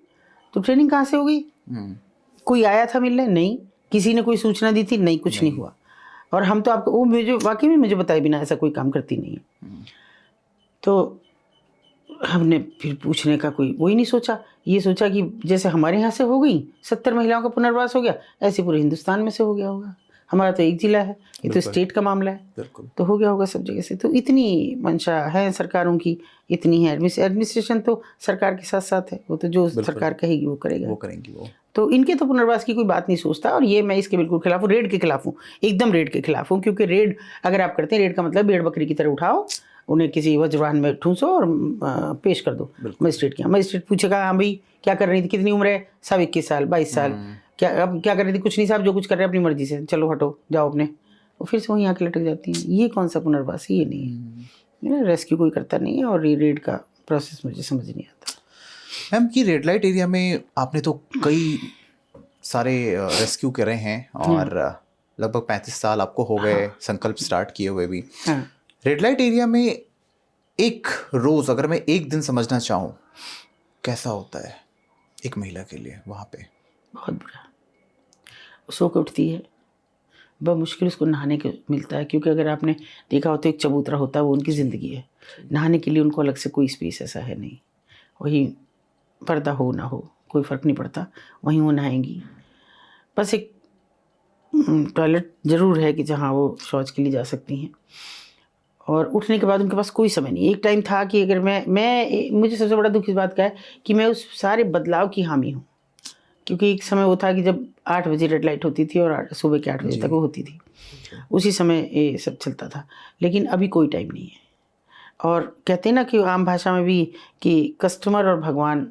Speaker 2: तो ट्रेनिंग कहाँ से हो गई? कोई आया था मिलने? नहीं। किसी ने कोई सूचना दी थी? नहीं, कुछ नहीं हुआ। और हम तो आपको, वो मुझे वाकई में मुझे बताए बिना ऐसा कोई काम करती नहीं है। तो हमने फिर पूछने का कोई वही नहीं सोचा। ये सोचा कि जैसे हमारे यहाँ से हो गई 70 महिलाओं का पुनर्वास हो गया, ऐसे पूरे हिंदुस्तान में से हो गया होगा। हमारा तो एक जिला है, ये तो स्टेट का मामला है, तो हो गया होगा सब जगह से। तो इतनी मंशा है सरकारों की, इतनी है। एडमिनिस्ट्रेशन तो सरकार के साथ साथ है, वो तो जो सरकार कहेगी वो करेगा, वो करेंगी वो। तो इनके तो पुनर्वास की कोई बात नहीं सोचता। और ये मैं इसके बिल्कुल खिलाफ हूँ, रेड के खिलाफ हूँ, एकदम रेड के खिलाफ हूँ। क्योंकि रेड अगर आप करते हैं, रेड का मतलब भेड़ बकरी की तरह उठाओ, उन्हें किसी वज्रवाहन में ठूंसो और पेश कर दो मजिस्ट्रेट के यहाँ। मजिस्ट्रेट पूछेगा हाँ भाई क्या कर रही थी, कितनी उम्र है? साहब 21 साल 22 साल। क्या अब क्या कर रही थी? कुछ नहीं साहब, जो कुछ कर रहे हैं अपनी मर्जी से, चलो हटो जाओ अपने। वो फिर से वहीं आके लटक जाती हैं। ये कौन सा पुनर्वास? ये नहीं है। रेस्क्यू कोई करता नहीं है, और ये रेड का प्रोसेस मुझे समझ नहीं आता।
Speaker 1: मैम की रेड लाइट एरिया में आपने तो कई सारे रेस्क्यू करे हैं, और लगभग 35 साल आपको हो गए संकल्प स्टार्ट किए हुए भी। रेड लाइट एरिया में एक रोज, अगर मैं एक दिन समझना चाहूँ, कैसा होता है एक महिला के लिए वहाँ पे?
Speaker 2: बहुत बुरा। सो के उठती है, बहुत मुश्किल उसको नहाने के मिलता है। क्योंकि अगर आपने देखा हो तो एक चबूतरा होता है, वो उनकी ज़िंदगी है। नहाने के लिए उनको अलग से कोई स्पेस ऐसा है नहीं। वही पर्दा हो ना हो कोई फ़र्क नहीं पड़ता, वहीं वो नहाएंगी। बस एक टॉयलेट ज़रूर है कि जहाँ वो शौच के लिए जा सकती हैं। और उठने के बाद उनके पास कोई समय नहीं। एक टाइम था कि अगर मुझे सबसे बड़ा दुख इस बात का है कि मैं उस सारे बदलाव की हामी हूँ। क्योंकि एक समय वो था कि जब 8 बजे रेड लाइट होती थी और सुबह के 8 बजे तक वो होती थी, उसी समय ये सब चलता था। लेकिन अभी कोई टाइम नहीं है। और कहते हैं ना कि आम भाषा में भी कि कस्टमर और भगवान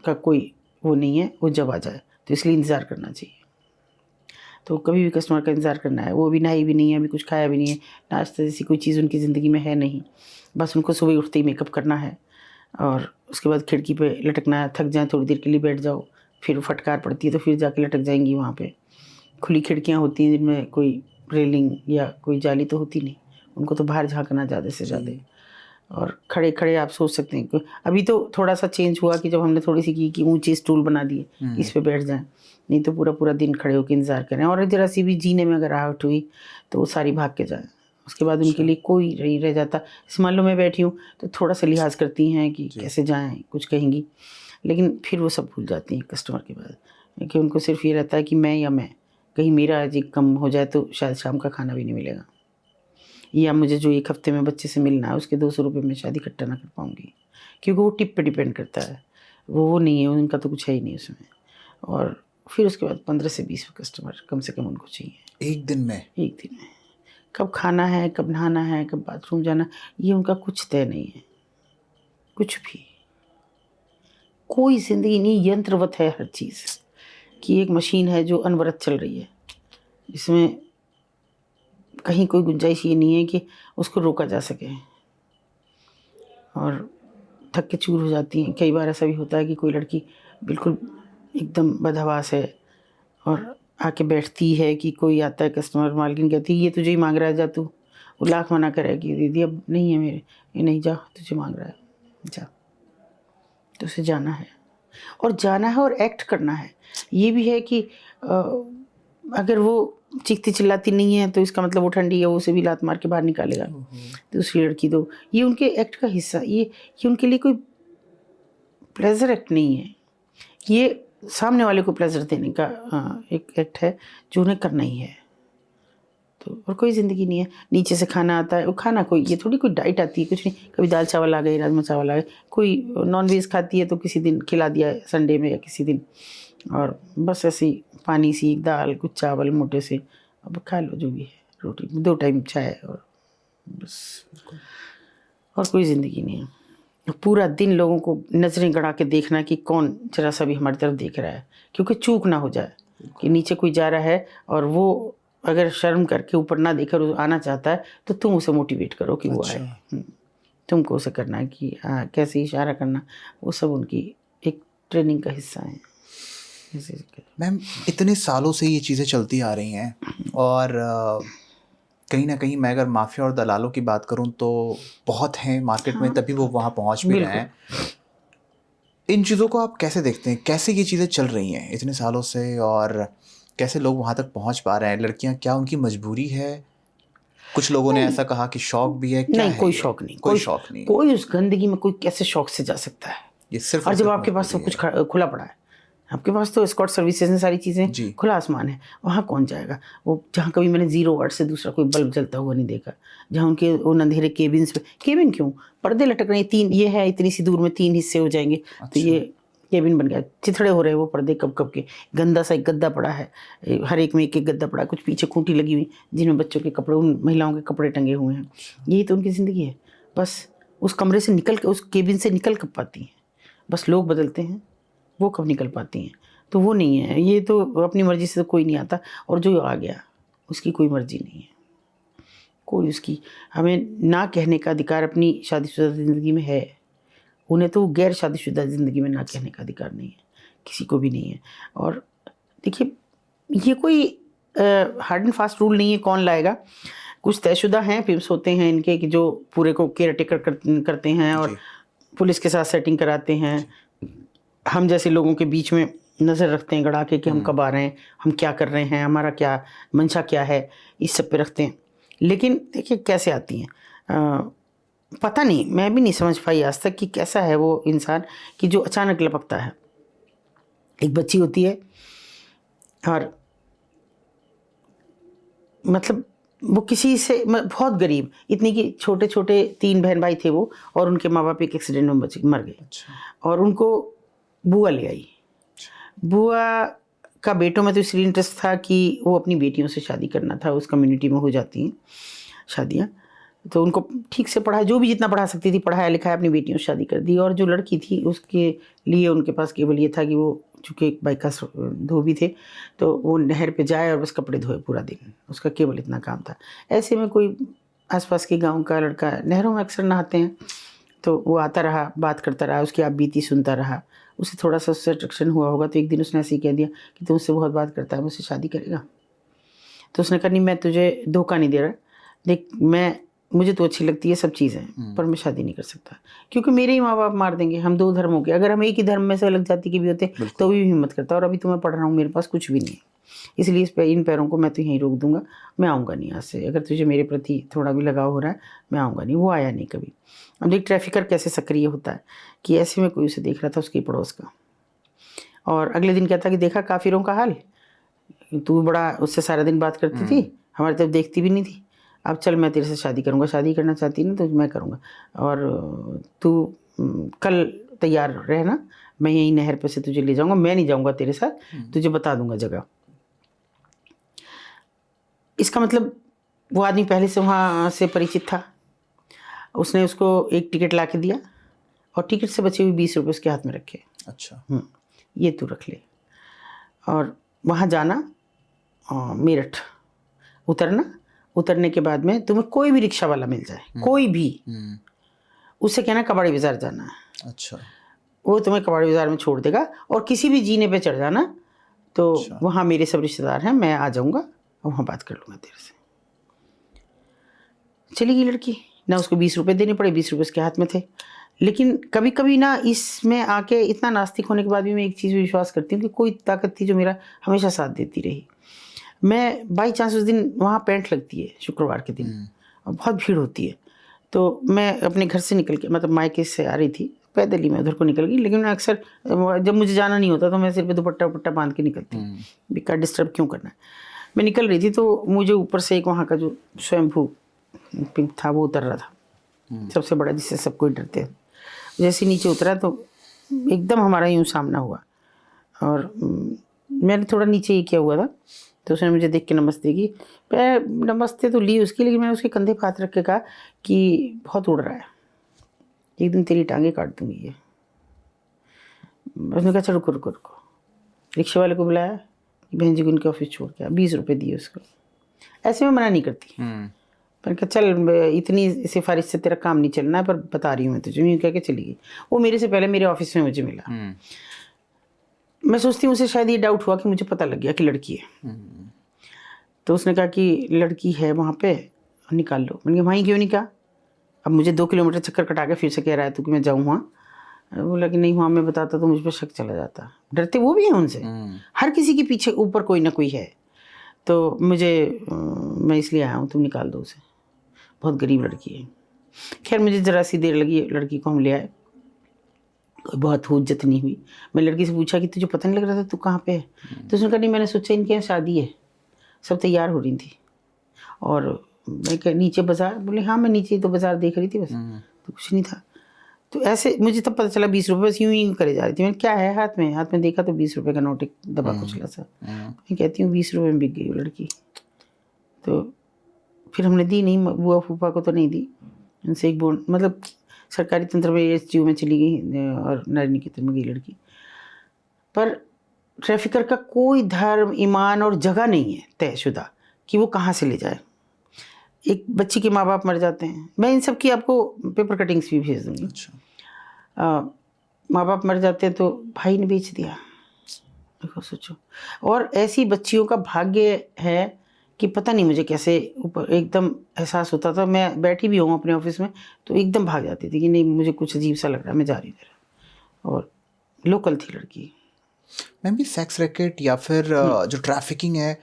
Speaker 2: का कोई वो नहीं है, वो जब आ जाए, तो इसलिए इंतज़ार करना चाहिए। तो कभी भी कस्टमर का इंतज़ार करना है। वो अभी नहाई भी नहीं है, अभी कुछ खाया भी नहीं है, नाश्ता जैसी कोई चीज़ उनकी ज़िंदगी में है नहीं। बस उनको सुबह उठते ही मेकअप करना है, और उसके बाद खिड़की पे लटकना है। थक जाए थोड़ी देर के लिए बैठ जाओ, फिर फटकार पड़ती है तो फिर जाके लटक जाएंगी वहाँ पे। खुली खिड़कियाँ होती हैं जिनमें कोई रेलिंग या कोई जाली तो होती नहीं, उनको तो बाहर झाँकना ज़्यादा से ज़्यादा। और खड़े खड़े आप सोच सकते हैं कि अभी तो थोड़ा सा चेंज हुआ कि जब हमने थोड़ी सी की कि ऊंचे स्टूल बना दिए, इस पे बैठ जाएं, नहीं तो पूरा पूरा दिन खड़े होकर इंतज़ार करें। और जरा सी भी जीने में अगर आहट हुई तो वो सारी भाग के जाएं। उसके बाद उनके लिए कोई नहीं रह जाता। मान लो मैं बैठी हूँ तो थोड़ा सा लिहाज करती हैं कि कैसे जाएँ, कुछ कहेंगी, लेकिन फिर वो सब भूल जाती हैं कस्टमर के बाद। कि उनको सिर्फ ये रहता है कि मैं या मैं, कहीं मेरा आज कम हो जाए तो शायद शाम का खाना भी नहीं मिलेगा, या मुझे जो 1 हफ्ते में बच्चे से मिलना है उसके 200 रुपये में शायद इकट्ठा ना कर पाऊँगी। क्योंकि वो टिप पे डिपेंड करता है, वो नहीं है, उनका तो कुछ है ही नहीं उसमें। और फिर उसके बाद 15 से 20 कस्टमर कम से कम उनको चाहिए
Speaker 1: एक दिन में।
Speaker 2: एक दिन में कब खाना है, कब नहाना है, कब बाथरूम जाना, ये उनका कुछ तय नहीं है। कुछ भी, कोई ज़िंदगी नहीं, यंत्रवत है हर चीज़। कि एक मशीन है जो अनवरत चल रही है, जिसमें कहीं कोई गुंजाइश ये नहीं है कि उसको रोका जा सके। और थक के चूर हो जाती हैं। कई बार ऐसा भी होता है कि कोई लड़की बिल्कुल एकदम बदहवास है और आके बैठती है कि कोई आता है कस्टमर, मालकिन कहती है ये तुझे ही मांग रहा है, जा तू। वो लाख मना करेगी, दीदी अब नहीं है मेरे, ये नहीं, जा, तुझे मांग रहा है, जा। तो उसे जाना है, और जाना है और एक्ट करना है। ये भी है कि अगर वो चीखती चिल्लाती नहीं है तो इसका मतलब वो ठंडी है, वो उसे भी लात मार के बाहर निकालेगा। दूसरी लड़की तो ये उनके एक्ट का हिस्सा, ये उनके लिए कोई प्लेजर एक्ट नहीं है, ये सामने वाले को प्लेजर देने का एक एक्ट है जो उन्हें करना ही है। तो और कोई ज़िंदगी नहीं है। नीचे से खाना आता है, वो खाना कोई, ये थोड़ी कोई डाइट आती है, कुछ नहीं। कभी दाल चावल आ गए, राजमा चावल आ गए, कोई नॉन वेज खाती है तो किसी दिन खिला दिया संडे में या किसी दिन, और बस ऐसे ही पानी सी दाल कुछ चावल मोटे से, अब खा लो जो भी है, रोटी 2 टाइम चाय, और बस, और कोई ज़िंदगी नहीं है। पूरा दिन लोगों को नज़रें गड़ा के देखना कि कौन जरा सा भी हमारी तरफ देख रहा है, क्योंकि चूक ना हो जाए कि नीचे कोई जा रहा है और वो अगर शर्म करके ऊपर ना देकर वो आना चाहता है तो तुम उसे मोटिवेट करो कि वो आए। तुमको उसे करना है कि कैसे इशारा करना, वो सब उनकी एक ट्रेनिंग का हिस्सा है।
Speaker 1: मैम, इतने सालों से ये चीज़ें चलती आ रही हैं, और कहीं ना कहीं मैं अगर माफिया और दलालों की बात करूं तो बहुत हैं मार्केट में, तभी वो वहाँ पहुँच भी रहे हैं। इन चीज़ों को आप कैसे देखते हैं, कैसे ये चीज़ें चल रही हैं इतने सालों से, और कैसे लोग वहाँ तक पहुँच पा रहे हैं? लड़कियाँ, क्या उनकी मजबूरी है? कुछ लोगों ने ऐसा कहा कि शौक भी है, क्या
Speaker 2: नहीं,
Speaker 1: है?
Speaker 2: कोई शौक नहीं,
Speaker 1: कोई शौक नहीं,
Speaker 2: कोई उस गंदगी में कोई कैसे शौक से जा सकता है?
Speaker 1: ये सिर्फ
Speaker 2: और जब आपके पास सब कुछ खुला पड़ा है, आपके पास तो एस्कॉर्ट सर्विसेज में सारी चीज़ें, खुला आसमान है, वहाँ कौन जाएगा? वो जहाँ कभी मैंने 0 वाट से दूसरा कोई बल्ब जलता हुआ नहीं देखा, जहाँ उनके वो अंधेरे केबिन्स पे, केबिन क्यों, पर्दे लटक रहे हैं 3, ये है इतनी सी दूर में 3 हिस्से हो जाएंगे। तो ये केबिन बन गया, चिथड़े हो रहे हैं वो पर्दे कब कब के, गंदा सा एक गद्दा पड़ा है, हर एक में एक गद्दा पड़ा है, कुछ पीछे खूंटी लगी हुई जिनमें बच्चों के कपड़े, उन महिलाओं के कपड़े टंगे हुए हैं। यही तो उनकी ज़िंदगी है। बस उस कमरे से निकल के, उस केबिन से निकल कब पाती हैं? बस लोग बदलते हैं, वो कब निकल पाती हैं? तो वो नहीं है, ये तो अपनी मर्ज़ी से तो कोई नहीं आता, और जो आ गया उसकी कोई मर्ज़ी नहीं है, कोई उसकी, हमें ना कहने का अधिकार अपनी शादीशुदा ज़िंदगी में है, उन्हें तो गैर शादीशुदा ज़िंदगी में ना कहने का अधिकार नहीं है, किसी को भी नहीं है। और देखिए, ये कोई हार्ड एंड फास्ट रूल नहीं है कौन लाएगा। कुछ तयशुदा हैं, पिम्स होते हैं इनके कि जो पूरे को केयर टेकर करते हैं और पुलिस के साथ सेटिंग कराते हैं। हम जैसे लोगों के बीच में नज़र रखते हैं गड़ा के कि हम कब आ रहे हैं, हम क्या कर रहे हैं, हमारा क्या मंशा क्या है, इस सब पे रखते हैं। लेकिन देखिए कैसे आती हैं, पता नहीं, मैं भी नहीं समझ पाई आज तक कि कैसा है वो इंसान कि जो अचानक लपकता है। एक बच्ची होती है और मतलब वो किसी से बहुत गरीब, इतनी कि छोटे छोटे 3 बहन भाई थे वो, और उनके माँ बाप एक एक्सीडेंट में मर गए। और उनको बुआ ले आई। बुआ का बेटों में तो इसलिए इंटरेस्ट था कि वो अपनी बेटियों से शादी करना था, उस कम्युनिटी में हो जाती हैं शादियाँ, तो उनको ठीक से पढ़ा, जो भी जितना पढ़ा सकती थी पढ़ाया लिखाया, अपनी बेटियों से शादी कर दी। और जो लड़की थी उसके लिए उनके पास केवल ये था कि वो चूँकि बाइका धोबी थे तो वो नहर पे जाए और बस कपड़े धोए पूरा दिन, उसका केवल इतना काम था। ऐसे में कोई आसपास के गांव का लड़का, नहरों में अक्सर नहाते हैं, तो वो आता रहा, बात करता रहा, उसकी आप बीती सुनता रहा, उसे थोड़ा सा उससे अट्रैक्शन हुआ होगा। तो एक दिन उसने ऐसे ही कह दिया कि तू मुझसे बहुत बात करता है, मुझसे शादी करेगा? तो उसने कहा नहीं, मैं तुझे धोखा नहीं दे रहा, देख मुझे तो अच्छी लगती है सब चीज़ें, पर मैं शादी नहीं कर सकता क्योंकि मेरे ही माँ बाप मार देंगे। हम 2 धर्मों के, अगर हम एक ही धर्म में से अलग जाति के भी होते तो भी हिम्मत करता। और अभी तो मैं पढ़ रहा हूँ, मेरे पास कुछ भी नहीं है, इसलिए इन पैरों को मैं तो यहीं रोक दूंगा, मैं आऊँगा नहीं आज से। अगर तुझे मेरे प्रति थोड़ा भी लगाव हो रहा है, मैं आऊँगा नहीं। वो आया नहीं कभी। अब देख ट्रैफिकर कैसे सक्रिय होता है कि ऐसे में कोई उसे देख रहा था, उसके पड़ोस का, और अगले दिन कहता कि देखा काफिरों का हाल, तू बड़ा उससे सारा दिन बात करती थी, हमारी तरफ देखती भी नहीं थी, अब चल मैं तेरे से शादी करूँगा, शादी करना चाहती ना तो मैं करूँगा, और तू कल तैयार रहना, मैं यहीं नहर पे से तुझे ले जाऊँगा, मैं नहीं जाऊँगा तेरे साथ, तुझे बता दूँगा जगह। इसका मतलब वो आदमी पहले से वहाँ से परिचित था, उसने उसको एक टिकट ला के दिया और टिकट से बचे हुए 20 रुपये उसके हाथ में रखे।
Speaker 1: अच्छा,
Speaker 2: ये तू रख ले, और वहाँ जाना, मेरठ उतरना, उतरने के बाद में तुम्हें कोई भी रिक्शा वाला मिल जाए, कोई भी, उससे कहना कबाड़ी बाज़ार जाना है।
Speaker 1: अच्छा, वो
Speaker 2: तुम्हें कबाड़ी बाज़ार में छोड़ देगा, और किसी भी जीने पे चढ़ जाना, तो वहाँ मेरे सब रिश्तेदार हैं, मैं आ जाऊँगा और वहाँ बात कर लूँगा तेरे से। चली गई लड़की, ना उसको 20 रुपये देने पड़े, 20 रुपये उसके हाथ में थे। लेकिन कभी कभी ना इसमें आके इतना नास्तिक होने के बाद भी मैं एक चीज़ विश्वास करती हूँ कि कोई ताकत थी जो मेरा हमेशा साथ देती रही। मैं बाई चांस उस दिन वहाँ पेंट लगती है शुक्रवार के दिन और बहुत भीड़ होती है, तो मैं अपने घर से निकल के मतलब मायके से आ रही थी, पैदल ही मैं उधर को निकल गई। लेकिन मैं अक्सर जब मुझे जाना नहीं होता तो मैं सिर पे दुपट्टा वपट्टा बांध के निकलती हूँ, बेकार डिस्टर्ब क्यों करना है। मैं निकल रही थी तो मुझे ऊपर से एक वहाँ का जो स्वयंभू पिंक था वो उतर रहा था, सबसे बड़ा जिससे सब कोई डरते हैं। जैसे नीचे उतरा तो एकदम हमारा यूँ सामना हुआ और मैंने थोड़ा नीचे ही किया हुआ था, तो उसने मुझे देख के नमस्ते की। मैं नमस्ते तो ली उसकी, लेकिन मैंने उसके कंधे पे हाथ रख के कहा कि बहुत उड़ रहा है, एक दिन तेरी टांगे काट दूंगी ये। उसने कहा चलो रुको रुको रुको, रिक्शे वाले को बुलाया कि बहन जी को उनके ऑफिस छोड़ के 20 रुपये दिए उसको। ऐसे में मना नहीं करती, मैंने कहा चल इतनी सिफारिश से तेरा काम नहीं चलना है, पर बता रही हूँ मैं तुझे, यूँ कह के चली गई। वो मेरे से पहले मेरे ऑफिस में मुझे मिला। मैं सोचती हूँ उसे शायद ये डाउट हुआ कि मुझे पता लग गया कि लड़की है, तो उसने कहा कि लड़की है वहाँ पे, निकाल लो। मैंने कहा वहीं क्यों नहीं कहा, अब मुझे 2 किलोमीटर चक्कर कटा के फिर से कह रहा है तो कि मैं जाऊँ वहाँ। बोला कि नहीं वहाँ मैं बताता तो मुझ पर शक चला जाता। डरते वो भी हैं उनसे, हर किसी के पीछे ऊपर कोई ना कोई है। तो मैं इसलिए आया हूँ, तुम निकाल दो उसे, बहुत गरीब लड़की है। खैर मुझे ज़रा सी देर लगी, लड़की को हम ले आए, कोई बहुत हुज्जत नहीं हुई। मैं लड़की से पूछा कि तुझे पता नहीं लग रहा था तू कहाँ पे है? तो उसने कहा नहीं मैंने सोचा इनके यहाँ शादी है, सब तैयार हो रही थी। और मैं कह नीचे बाज़ार, बोले हाँ मैं नीचे तो बाज़ार देख रही थी बस, तो कुछ नहीं था। तो ऐसे मुझे तब पता चला 20 रुपये बस यूँ ही करे जा रही थी। मैंने क्या है हाथ में देखा तो 20 रुपये का नोट एक दबा को चला सा। मैं कहती हूँ 20 रुपये में बिक गई वो लड़की। तो फिर हमने दी नहीं, बुआ फूफा को तो नहीं दी, उनसे एक बोल मतलब सरकारी तंत्र में एसजीओ में चली गई और नारी निकेतन में गई लड़की। पर ट्रैफिकर का कोई धर्म ईमान और जगह नहीं है तयशुदा कि वो कहाँ से ले जाए। एक बच्ची के माँ बाप मर जाते हैं, मैं इन सब की आपको पेपर कटिंग्स भी भेज दूँगी। अच्छा। माँ बाप मर जाते हैं तो भाई ने बेच दिया, देखो सोचो। और ऐसी बच्चियों का भाग्य है कि पता नहीं मुझे कैसे ऊपर एकदम एहसास होता था। मैं बैठी भी हूँ अपने ऑफिस में तो एकदम भाग जाती थी कि नहीं मुझे कुछ अजीब सा लग रहा है, मैं जा रही थी। और लोकल थी लड़की।
Speaker 1: मैम भी सेक्स रैकेट या फिर जो ट्रैफिकिंग है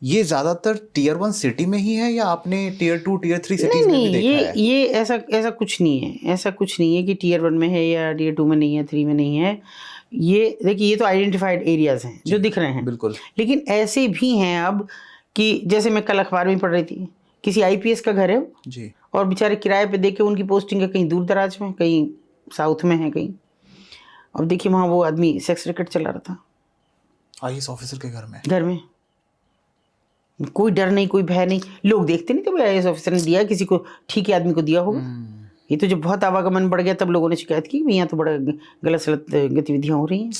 Speaker 1: ये ज़्यादातर टियर 1 सिटी में ही है या आपने टियर 2 टियर 3 सिटीज़ में भी देखा है?
Speaker 2: ये ऐसा कुछ नहीं है, ऐसा कुछ नहीं है कि टियर 1 में है या टियर 2 में नहीं है, 3 में नहीं है। ये देखिए ये तो आइडेंटिफाइड एरियाज़ हैं जो दिख रहे हैं।
Speaker 1: बिल्कुल।
Speaker 2: लेकिन ऐसे भी हैं अब कि जैसे मैं कल अखबार में पढ़ रही थी, किसी आईपीएस का घर है जी, और बेचारे किराए पे देके उनकी पोस्टिंग है कहीं दूर दराज में, कहीं साउथ में है कहीं। अब देखिए वहाँ वो आदमी सेक्स रैकेट चला रहा था
Speaker 1: आईएएस ऑफिसर के घर में।
Speaker 2: कोई डर नहीं, कोई भय नहीं, लोग देखते नहीं थे भाई आईएएस ऑफिसर ने दिया, किसी को ठीक है आदमी को दिया होगा। ये तो जब बहुत आवागमन बढ़ गया तब लोगों ने शिकायत की यहाँ तो बड़ा गलत सलत गतिविधियाँ हो रही हैं।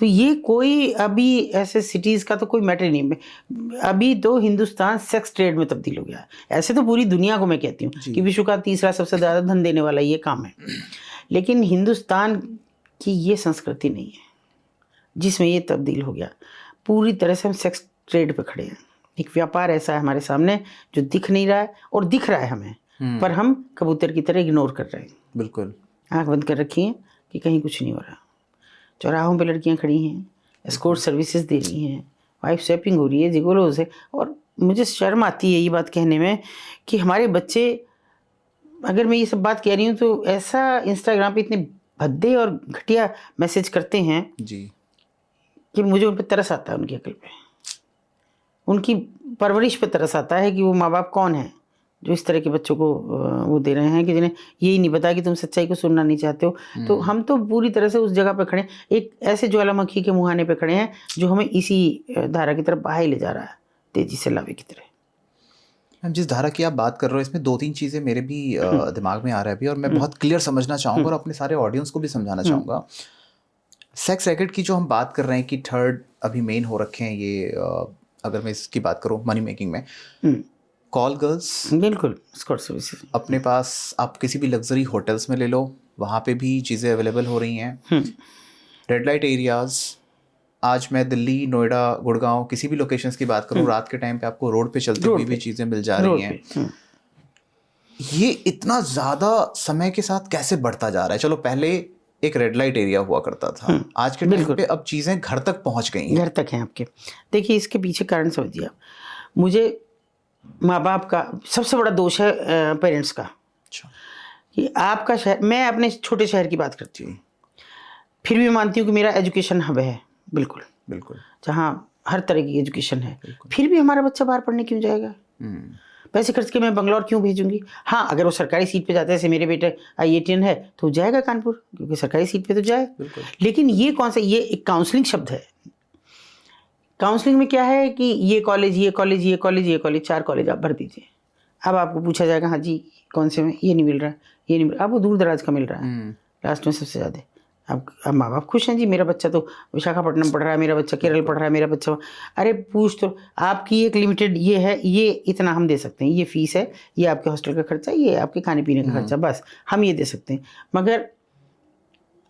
Speaker 2: तो ये कोई अभी ऐसे सिटीज़ का तो कोई मैटर नहीं। अभी तो हिंदुस्तान सेक्स ट्रेड में तब्दील हो गया। ऐसे तो पूरी दुनिया को मैं कहती हूँ कि विश्व का तीसरा सबसे ज़्यादा धन देने वाला ये काम है, लेकिन हिंदुस्तान की ये संस्कृति नहीं है जिसमें ये तब्दील हो गया। पूरी तरह से हम सेक्स ट्रेड पे खड़े हैं। एक व्यापार ऐसा है हमारे सामने जो दिख नहीं रहा है और दिख रहा है हमें, पर हम कबूतर की तरह इग्नोर कर रहे हैं।
Speaker 1: बिल्कुल
Speaker 2: आँख बंद कर रखी है कि कहीं कुछ नहीं हो रहा। चौराहों पे लड़कियां खड़ी हैं, एस्कॉर्ट सर्विसेज दे रही हैं, वाइफ स्वैपिंग हो रही है जिगोलोज है। और मुझे शर्म आती है ये बात कहने में कि हमारे बच्चे, अगर मैं ये सब बात कह रही हूँ तो ऐसा इंस्टाग्राम पे इतने भद्दे और घटिया मैसेज करते हैं जी कि मुझे उन पर तरस आता है, उनकी अकल पे, उनकी परवरिश पे तरस आता है कि वो माँ बाप कौन है जो इस तरह के बच्चों को वो दे रहे हैं कि जिन्हें यही नहीं पता कि तुम सच्चाई को सुनना नहीं चाहते हो। तो हम तो पूरी तरह से उस जगह पे खड़े हैं, एक ऐसे ज्वालामुखी के मुहाने पे खड़े हैं जो हमें इसी धारा की तरफ बाहर ले जा रहा है, तेजी से लावे की तरह।
Speaker 1: मैम जिस धारा की आप बात कर रहे हो इसमें 2-3 चीज़ें मेरे भी दिमाग में आ रहा है अभी, और मैं बहुत क्लियर समझना चाहूँगा और अपने सारे ऑडियंस को भी समझाना चाहूँगा। सेक्स रैकेट की जो हम बात कर रहे हैं कि थर्ड अभी मेन हो रखे हैं ये, अगर मैं इसकी बात करूँ मनी मेकिंग में, कॉल गर्ल्स,
Speaker 2: बिल्कुल एस्कॉर्ट सर्विसेज
Speaker 1: अपने पास आप किसी भी लग्जरी होटल्स में ले लो, वहाँ पे भी चीज़ें अवेलेबल हो रही हैं। रेड लाइट एरियाज़, आज मैं दिल्ली, नोएडा, गुड़गांव किसी भी लोकेशंस की बात करूँ, रात के टाइम पे आपको रोड पे चलती हुई भी चीज़ें मिल जा रही हैं। ये इतना ज़्यादा समय के साथ कैसे बढ़ता जा रहा है? चलो पहले एक रेड लाइट एरिया हुआ करता था, आज के टाइम पे अब चीजें घर तक पहुंच गई हैं।
Speaker 2: घर तक हैं आपके। देखिए इसके पीछे कारण समझिए आप। मुझे माँ बाप का सबसे बड़ा दोष है पेरेंट्स का,
Speaker 1: अच्छा।
Speaker 2: कि आपका शहर, मैं अपने छोटे शहर की बात करती हूँ, फिर भी मानती हूँ कि मेरा एजुकेशन हब है, बिल्कुल
Speaker 1: बिल्कुल।
Speaker 2: जहाँ हर तरह की एजुकेशन है, फिर भी हमारा बच्चा बाहर पढ़ने क्यों जाएगा? पैसे खर्च के मैं बंगलौर क्यों भेजूंगी? हाँ, अगर वो सरकारी सीट पे जाता है, जैसे मेरे बेटे IITian है तो जाएगा कानपुर, क्योंकि सरकारी सीट पे तो जाए। लेकिन ये कौन सा, ये एक काउंसलिंग शब्द है। काउंसलिंग में क्या है कि ये कॉलेज, ये कॉलेज, ये कॉलेज, ये कॉलेज, 4 कॉलेज आप भर दीजिए। अब आपको पूछा जाएगा हाँ जी कौन से में, ये नहीं मिल रहा, ये नहीं मिल रहा, आपको दूर दराज का मिल रहा है लास्ट में सबसे ज़्यादा। अब माँ बाप खुश हैं जी, मेरा बच्चा तो विशाखापट्टनम पढ़ रहा है, मेरा बच्चा केरल पढ़ रहा है, मेरा बच्चा, अरे पूछ तो, आपकी एक लिमिटेड ये है, ये इतना हम दे सकते हैं, ये फीस है, ये आपके हॉस्टल का खर्चा, ये आपके खाने पीने का खर्चा, बस हम ये दे सकते हैं। मगर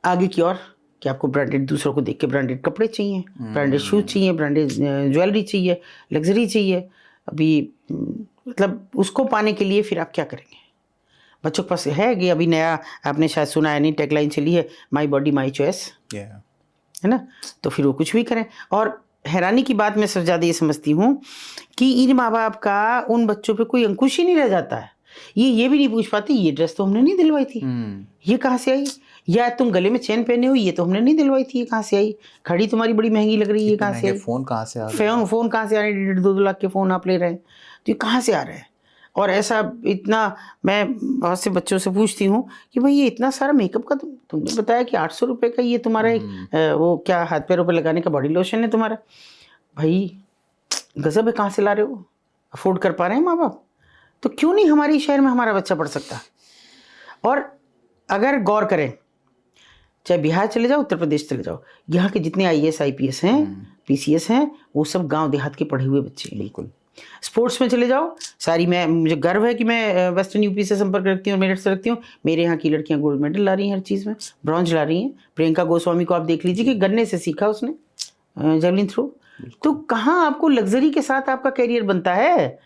Speaker 2: आगे की ओर कि आपको ब्रांडेड, दूसरों को देख के ब्रांडेड कपड़े चाहिए, ब्रांडेड शूज चाहिए, ब्रांडेड ज्वेलरी चाहिए, लग्जरी चाहिए। अभी मतलब उसको पाने के लिए फिर आप क्या करेंगे? बच्चों के पास है कि अभी नया आपने शायद सुना है, नहीं टैगलाइन चली है, माई बॉडी माई चॉइस, है ना? तो फिर वो कुछ भी करें। और हैरानी की बात मैं सबसे ज़्यादा ये समझती हूँ कि इन माँ बाप का उन बच्चों पे कोई अंकुश ही नहीं रह जाता है। ये भी नहीं पूछ पाते ये ड्रेस तो हमने नहीं दिलवाई थी, ये कहाँ से आई, या तुम गले में चेन पहने हो, ये तो हमने नहीं दिलवाई थी, ये कहाँ से आई, घड़ी तुम्हारी बड़ी महंगी लग रही है, ये कहाँ से आई,
Speaker 1: फोन कहाँ से आ रहा है,
Speaker 2: फोन कहाँ से आ रहे हैं, 1.5-2 लाख के फ़ोन आप ले रहे हैं, तो ये कहाँ से आ रहे हैं? और ऐसा इतना, मैं बहुत से बच्चों से पूछती हूँ कि भाई ये इतना सारा मेकअप का, तुमने बताया कि 800 रुपये का ये तुम्हारा एक वो क्या हाथ पैरों पे लगाने का बॉडी लोशन है तुम्हारा, भाई गजब है, कहाँ से ला रहे हो? अफोर्ड कर पा रहे हैं माँ बाप? तो क्यों नहीं हमारे शहर में हमारा बच्चा पढ़ सकता? और अगर गौर करें, चाहे बिहार चले जाओ, उत्तर प्रदेश चले जाओ, यहाँ के जितने IAS IPS हैं, PCS हैं, वो सब गांव देहात के पढ़े हुए बच्चे हैं।
Speaker 1: बिल्कुल।
Speaker 2: स्पोर्ट्स में चले जाओ, सारी, मुझे गर्व है कि मैं वेस्टर्न यूपी से संपर्क रखती हूँ और मेरिट से रखती हूँ। मेरे यहाँ की लड़कियाँ गोल्ड मेडल ला रही हैं, हर चीज़ में ब्रॉन्ज ला रही हैं। प्रियंका गोस्वामी को आप देख लीजिए कि गन्ने से सीखा उसने जेवलिन थ्रो। तो कहाँ आपको लग्जरी के साथ आपका करियर बनता है?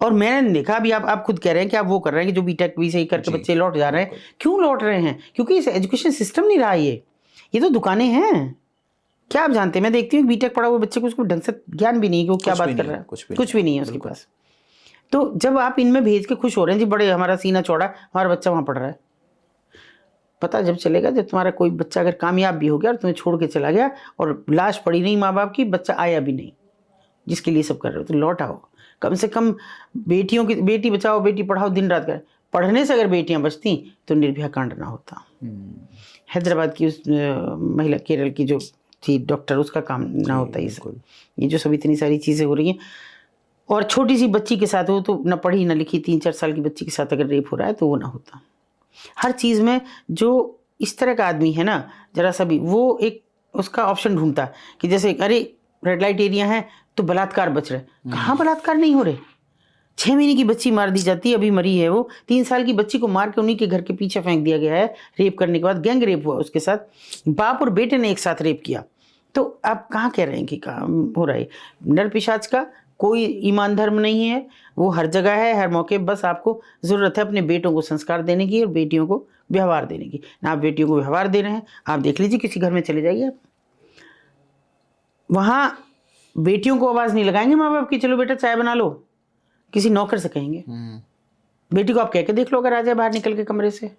Speaker 2: और मैंने देखा, अभी आप खुद कह रहे हैं कि आप वो कर रहे हैं कि जो BTech भी सही करके बच्चे लौट जा रहे हैं। क्यों लौट रहे हैं? क्योंकि इस एजुकेशन सिस्टम नहीं रहा, ये तो दुकानें हैं। क्या आप जानते हैं, मैं देखती हूँ BTech पढ़ा हुआ बच्चे को उसको ढंग से ज्ञान भी नहीं है कि वो क्या बात कर रहा है, कुछ भी नहीं है उसके पास। तो जब आप इनमें भेज के खुश हो रहे हैं जी, बड़े हमारा सीना चौड़ा, हमारा बच्चा वहाँ पढ़ रहा है, पता जब चलेगा, जब तुम्हारा कोई बच्चा अगर कामयाब भी हो गया और तुम्हें छोड़ के चला गया और लाश पड़ी नहीं माँ बाप की, बच्चा आया भी नहीं जिसके लिए सब कर रहे हो, तो लौट आओ। कम से कम बेटियों की, बेटी बचाओ बेटी पढ़ाओ दिन रात कर, पढ़ने से अगर बेटियां बचती तो निर्भया कांड ना होता। हैदराबाद की उस महिला, केरल की जो थी डॉक्टर, उसका काम ना होता। ये जो सब इतनी सारी चीज़ें हो रही हैं, और छोटी सी बच्ची के साथ, वो तो न पढ़ी न लिखी 3-4 साल की बच्ची के साथ अगर रेप हो रहा है तो वो ना होता। हर चीज़ में जो इस तरह का आदमी है ना, जरा सा भी वो एक उसका ऑप्शन ढूंढता कि जैसे अरे रेड लाइट एरिया है तो बलात्कार बच रहे, कहाँ बलात्कार नहीं हो रहे? 6 महीने की बच्ची मार दी जाती है, अभी मरी है वो। 3 साल की बच्ची को मार के उन्हीं के घर के पीछे फेंक दिया गया है, रेप करने के बाद। गैंग रेप हुआ उसके साथ, बाप और बेटे ने एक साथ रेप किया। तो आप कहाँ कह रहे हैं कि कहाँ हो रहा है? नर पिशाच का कोई ईमान धर्म नहीं है, वो हर जगह है, हर मौके। बस आपको ज़रूरत है अपने बेटों को संस्कार देने की और बेटियों को व्यवहार देने की। ना आप बेटियों को व्यवहार दे रहे हैं, आप देख लीजिए किसी घर में चले जाइए, वहाँ बेटियों को आवाज़ नहीं लगाएंगे माँ बाप की, चलो बेटा चाय बना लो, किसी नौकर से कहेंगे। बेटी को आप कह के देख लो अगर आ जाए बाहर निकल के कमरे से।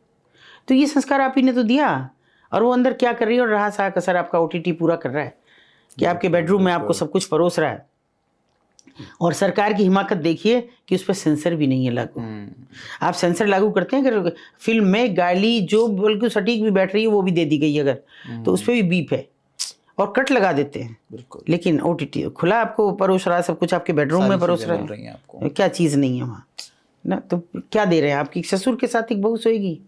Speaker 2: तो ये संस्कार आप ही ने तो दिया, और वो अंदर क्या कर रही है, और रहा सा कसर आपका OTT पूरा कर रहा है कि आपके बेडरूम में आपको सब कुछ परोस रहा है। और सरकार की हिमाकत देखिए कि उस पर सेंसर भी नहीं है लागू। आप सेंसर लागू करते हैं, अगर फिल्म में गाली जो बिल्कुल सटीक भी बैठ रही है वो भी दे दी गई अगर, तो उस पर भी बीप है और कट लगा देते हैं। लेकिन OTT खुला आपको परोस रहा है, सब कुछ आपके बेडरूम में परोस रहा है आपको। क्या चीज़ नहीं है वहाँ ना? तो क्या दे रहे हैं? आपकी ससुर के साथ एक बहू सोएगी,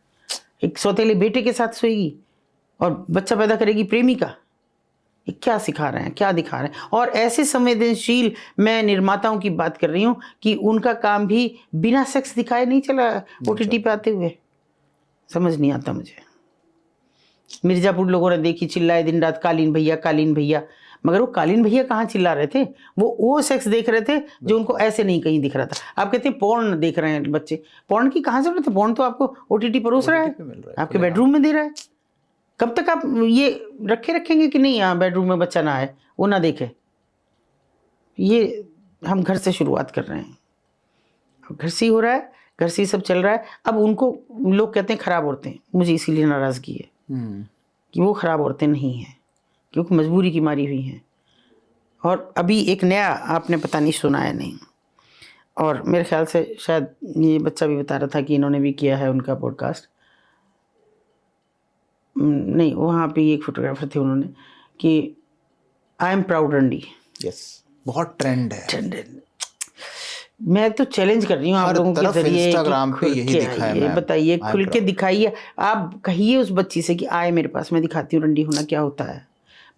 Speaker 2: एक सौतेले बेटे के साथ सोएगी, और बच्चा पैदा करेगी प्रेमिका। ये क्या सिखा रहे हैं, क्या दिखा रहे हैं? और ऐसे संवेदनशील, मैं निर्माताओं की बात कर रही हूँ कि उनका काम भी बिना सेक्स दिखाए नहीं चला OTT पे आते हुए। समझ नहीं आता मुझे। मिर्जापुर लोगों ने देखी, चिल्लाए दिन रात, कालीन भैया कालीन भैया। मगर वो कालीन भैया कहाँ चिल्ला रहे थे? वो सेक्स देख रहे थे जो उनको ऐसे नहीं कहीं दिख रहा था। आप कहते हैं पोर्न देख रहे हैं बच्चे, पोर्न की कहाँ जरूरत है? पोर्न तो आपको OTT परोस रहा है, आपके बेडरूम में दे रहा है। कब तक आप ये रखेंगे कि नहीं, यहाँ बेडरूम में बच्चा ना आए, वो ना देखे। ये हम घर से शुरुआत कर रहे हैं, घर से ही हो रहा है, घर से ही सब चल रहा है। अब उनको लोग कहते हैं खराब औरतें, मुझे इसीलिए नाराज़गी है कि वो खराब औरतें नहीं हैं, क्योंकि मजबूरी की मारी हुई हैं। और अभी एक नया आपने पता नहीं सुना है नहीं, और मेरे ख्याल से शायद ये बच्चा भी बता रहा था कि इन्होंने भी किया है उनका पॉडकास्ट, नहीं वहाँ पे एक फोटोग्राफर थे, उन्होंने कि आई एम प्राउड रंडी।
Speaker 1: यस, बहुत ट्रेंड है।
Speaker 2: मैं तो चैलेंज कर रही हूँ आप लोगों के जरिए,
Speaker 1: इंस्टाग्राम पे यही दिखा है मैम।
Speaker 2: बताइए, खुल के दिखाइए, आप कहिए उस बच्ची से कि आए मेरे पास, मैं दिखाती हूँ रंडी होना क्या होता है।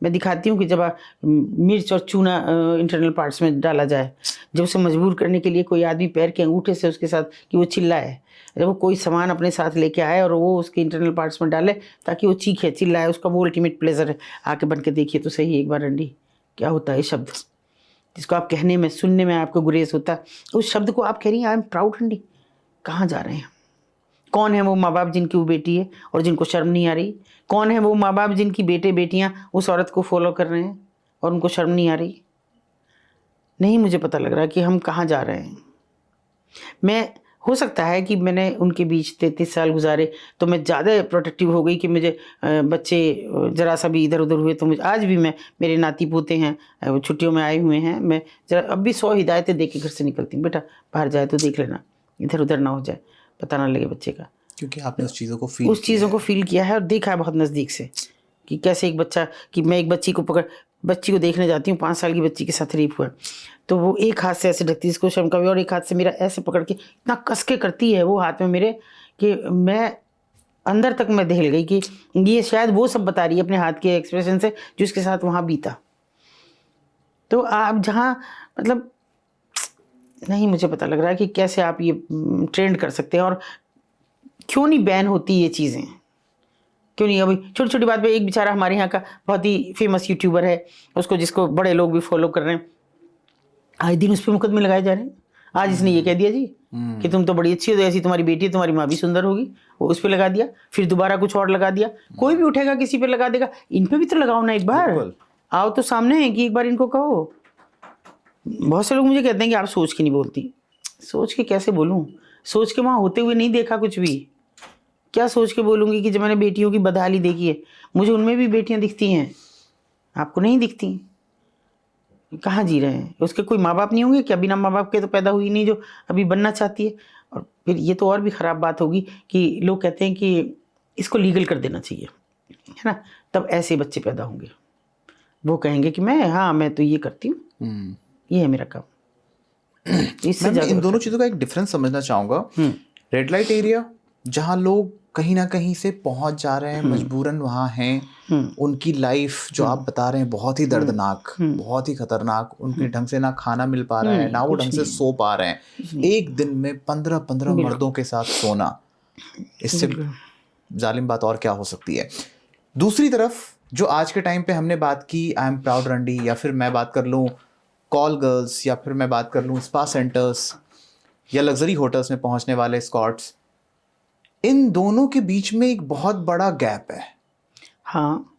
Speaker 2: मैं दिखाती हूँ कि जब मिर्च और चूना इंटरनल पार्ट्स में डाला जाए, जब उसे मजबूर करने के लिए कोई आदमी पैर के अंगूठे से उसके साथ कि वो चिल्लाए, जब वो कोई सामान अपने साथ लेके आए और वो उसके इंटरनल पार्ट्स में डाले ताकि वो चीखे चिल्लाए, उसका वो अल्टीमेट प्लेजर है। आके बन के देखिए तो सही एक बार रंडी क्या होता है। शब्द जिसको आप कहने में, सुनने में आपको गुरेज होता है, उस शब्द को आप कह रही हैं आई एम प्राउड रंडी। कहाँ जा रहे हैं? कौन है वो माँ बाप जिनकी वो बेटी है और जिनको शर्म नहीं आ रही? कौन है वो माँ बाप जिनकी बेटे बेटियां उस औरत को फॉलो कर रहे हैं और उनको शर्म नहीं आ रही? नहीं, मुझे पता लग रहा है कि हम कहाँ जा रहे हैं। मैं, हो सकता है कि मैंने उनके बीच 33 साल गुजारे तो मैं ज़्यादा प्रोटेक्टिव हो गई कि मुझे बच्चे ज़रा सा भी इधर उधर हुए तो मुझे, आज भी मैं, मेरे नाती पोते हैं वो छुट्टियों में आए हुए हैं, मैं जरा अब भी 100 हिदायतें दे के घर से निकलती हूँ, बेटा बाहर जाए तो देख लेना, इधर उधर ना हो जाए, पता ना लगे बच्चे का।
Speaker 1: क्योंकि आपने उस चीज़ों को
Speaker 2: फील किया है और देखा है बहुत नज़दीक से कि कैसे एक बच्चा, कि मैं एक बच्ची को देखने जाती हूँ, 5 साल की बच्ची के साथ रेप हुआ, तो वो एक हाथ से ऐसे ढकती है इसको शर्म का भी, और एक हाथ से मेरा ऐसे पकड़ के इतना कस के करती है वो हाथ में मेरे, कि मैं अंदर तक मैं दहल गई कि ये शायद वो सब बता रही है अपने हाथ के एक्सप्रेशन से जो इसके साथ वहाँ बीता। तो आप जहाँ, मतलब नहीं, मुझे पता लग रहा है कि कैसे आप ये ट्रेंड कर सकते हैं, और क्यों नहीं बैन होती ये चीज़ें, क्यों नहीं? अभी छोटी छोटी बात पे एक बेचारा हमारे यहाँ का बहुत ही फेमस यूट्यूबर है, उसको जिसको बड़े लोग भी फॉलो कर रहे हैं, आए दिन उस पर मुकदमे लगाए जा रहे हैं। आज इसने ये कह दिया जी कि तुम तो बड़ी अच्छी हो, ऐसी तुम्हारी बेटी है, तुम्हारी माँ भी सुंदर होगी, वो उस पर लगा दिया, फिर दोबारा कुछ और लगा दिया। कोई भी उठेगा किसी पे लगा देगा, इन पे भी तो लगाओ ना एक बार, आओ तो सामने है कि एक बार इनको कहो। बहुत से लोग मुझे कहते हैं कि आप सोच के नहीं बोलती। सोच के कैसे बोलूँ? सोच के वहाँ होते हुए नहीं देखा कुछ भी, क्या सोच के बोलूँगी कि जब मैंने बेटियों की बदहाली देखी है, मुझे उनमें भी बेटियाँ दिखती हैं, आपको नहीं दिखती? कहाँ जी रहे हैं? उसके कोई माँ बाप नहीं होंगे क्या? बिना माँ बाप के तो पैदा हुई नहीं जो अभी बनना चाहती है। और फिर ये तो और भी ख़राब बात होगी कि लोग कहते हैं कि इसको लीगल कर देना चाहिए, है ना, तब ऐसे बच्चे पैदा होंगे। वो कहेंगे कि मैं तो ये करती हूँ, ये है मेरा काम। इससे
Speaker 1: मैं इन दोनों चीज़ों का एक डिफरेंस समझना चाहूँगा। रेड लाइट एरिया जहाँ लोग कहीं ना कहीं से पहुंच जा रहे हैं, मजबूरन वहाँ हैं, उनकी लाइफ जो आप बता रहे हैं बहुत ही दर्दनाक, बहुत ही खतरनाक, उनके ढंग से ना खाना मिल पा रहा है, ना वो ढंग से सो पा रहे हैं, एक दिन में 15-15 मर्दों के साथ सोना, इससे जालिम बात और क्या हो सकती है। दूसरी तरफ जो आज के टाइम पे हमने बात की आई एम प्राउड रंडी, या फिर मैं बात कर लूँ कॉल गर्ल्स, या फिर मैं बात कर लूँ स्पा सेंटर्स या लग्जरी होटल्स में पहुंचने वाले स्कॉट्स, इन दोनों के बीच में एक बहुत बड़ा गैप है।
Speaker 2: हाँ,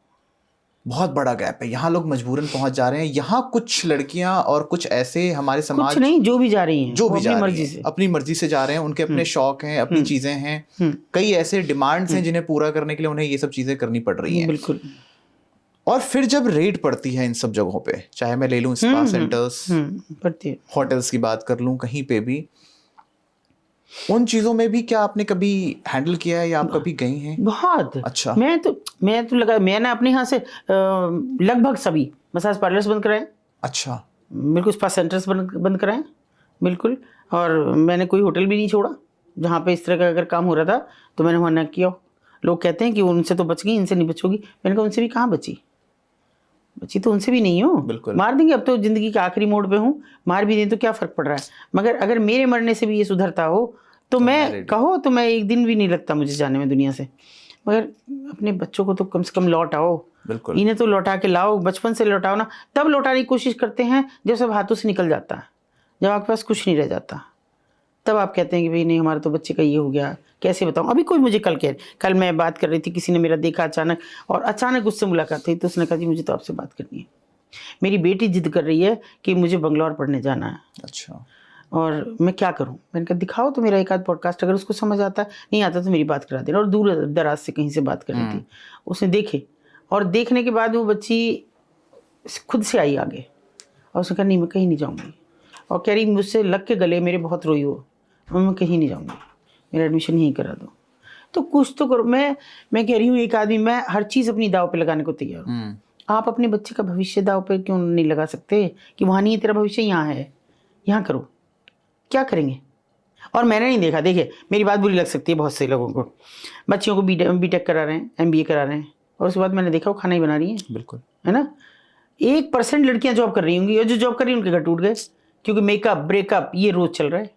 Speaker 1: बहुत बड़ा गैप है। यहाँ लोग मजबूरन पहुंच जा रहे हैं, यहाँ कुछ लड़कियां और कुछ ऐसे हमारे समाज,
Speaker 2: कुछ नहीं, जो भी जा रही हैं,
Speaker 1: जो भी जा रही हैं अपनी मर्जी से जा रहे हैं, उनके अपने शौक हैं, अपनी चीजें हैं, कई ऐसे डिमांड्स हैं जिन्हें पूरा करने के लिए उन्हें ये सब चीजें करनी पड़ रही हैं।
Speaker 2: बिल्कुल।
Speaker 1: और फिर जब रेड पड़ती है इन सब जगहों पे, चाहे मैं ले लूँ स्पा सेंटर्स,
Speaker 2: पड़ती है,
Speaker 1: होटल्स की बात कर लूँ, कहीं पे भी, उन चीजों में भी क्या आपने कभी हैंडल किया है या आप कभी गई हैं?
Speaker 2: बहुत।
Speaker 1: अच्छा।
Speaker 2: मैं ना अपने यहाँ से लगभग सभी मसाज पार्लर्स बंद कराए।
Speaker 1: अच्छा।
Speaker 2: बिल्कुल, स्पा सेंटर्स बंद कराए, बिल्कुल। और मैंने कोई होटल भी नहीं छोड़ा जहाँ पे इस तरह का अगर काम हो रहा था, तो मैंने वहाँ न किया। लोग कहते हैं कि उनसे तो बच गई, इनसे नहीं बचोगी। मैंने कहा उनसे भी कहाँ बची तो उनसे भी नहीं हो, मार देंगे। अब तो जिंदगी के आखिरी मोड़ पे हूँ, मार भी दें तो क्या फ़र्क पड़ रहा है। मगर अगर मेरे मरने से भी ये सुधरता हो तो मैं कहो तो मैं एक दिन भी नहीं लगता मुझे जाने में दुनिया से। मगर अपने बच्चों को तो कम से कम लौट आओ,
Speaker 1: बिल्कुल,
Speaker 2: इन्हें तो लौटा के लाओ, बचपन से लौटाओ ना। तब लौटाने की कोशिश करते हैं जब सब हाथों से निकल जाता है, जब आपके पास कुछ नहीं रह जाता। तब आप कहते हैं कि भाई नहीं हमारा तो बच्चे का ये हो गया, कैसे बताऊं। अभी कोई मुझे कल मैं बात कर रही थी, किसी ने मेरा देखा अचानक, और अचानक उससे मुलाकात हुई, तो उसने कहा जी मुझे तो आपसे बात करनी है, मेरी बेटी जिद कर रही है कि मुझे बंगलौर पढ़ने जाना है।
Speaker 1: अच्छा।
Speaker 2: और मैं क्या करूं। मैंने कहा दिखाओ तो मेरा एक आध पॉडकास्ट, अगर उसको समझ आता, नहीं आता तो मेरी बात करा देना। और दूर दराज से कहीं से बात कर रही थी, उसने देखे, और देखने के बाद वो बच्ची खुद से आई आगे, और उसने कहा नहीं मैं कहीं नहीं जाऊंगी, और कह रही मुझसे लग के गले मेरे बहुत रोई हो, मैं कहीं नहीं जाऊंगी, मेरा एडमिशन यहीं करा दो। तो कुछ तो करो। मैं कह रही हूँ एक आदमी, मैं हर चीज़ अपनी दाव पे लगाने को तैयार हूँ। आप अपने बच्चे का भविष्य दाव पे क्यों नहीं लगा सकते कि वहाँ नहीं है तेरा भविष्य, यहाँ है, यहाँ करो, क्या करेंगे। और मैंने नहीं देखा, देखिए मेरी बात बुरी लग सकती है बहुत से लोगों को, बच्चियों को बीटेक करा रहे हैं, MBA करा रहे हैं, और उसके बाद मैंने देखा वो खाना ही बना रही हैं।
Speaker 1: बिल्कुल,
Speaker 2: है ना। 1% लड़कियां जॉब कर रही होंगी, और जो जॉब कर रही हैं उनके घर टूट गए, क्योंकि मेकअप ब्रेकअप ये रोज चल रहा है।